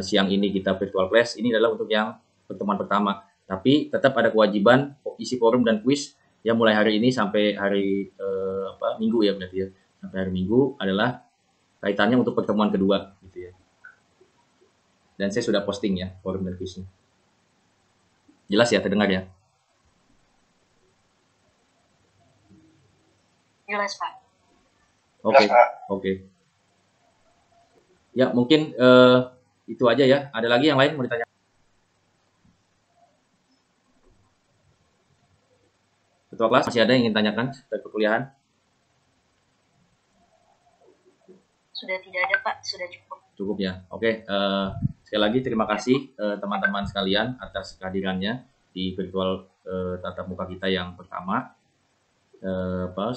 siang ini kita virtual class, ini adalah untuk yang pertemuan pertama. Tapi tetap ada kewajiban isi forum dan kuis, ya mulai hari ini sampai hari Minggu ya berarti ya, sampai hari Minggu adalah kaitannya untuk pertemuan kedua, gitu ya. Dan saya sudah posting ya forum dan kuisnya. Jelas ya, terdengar ya? Jelas Pak. Oke. Ya mungkin itu aja ya. Ada lagi yang lain mau ditanya? Ketua kelas masih ada yang ingin tanyakan seputar perkuliahan? Sudah tidak ada Pak, sudah cukup. Cukup ya. Oke. Sekali lagi terima kasih teman-teman sekalian atas kehadirannya di virtual tatap muka kita yang pertama.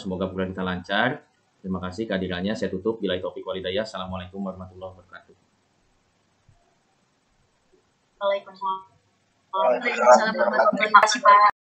Semoga program kita lancar. Terima kasih kehadirannya. Saya tutup. Billahi taufiq wal hidayah. Assalamualaikum warahmatullahi wabarakatuh. Waalaikumsalam warahmatullahi wabarakatuh. Terima kasih Pak.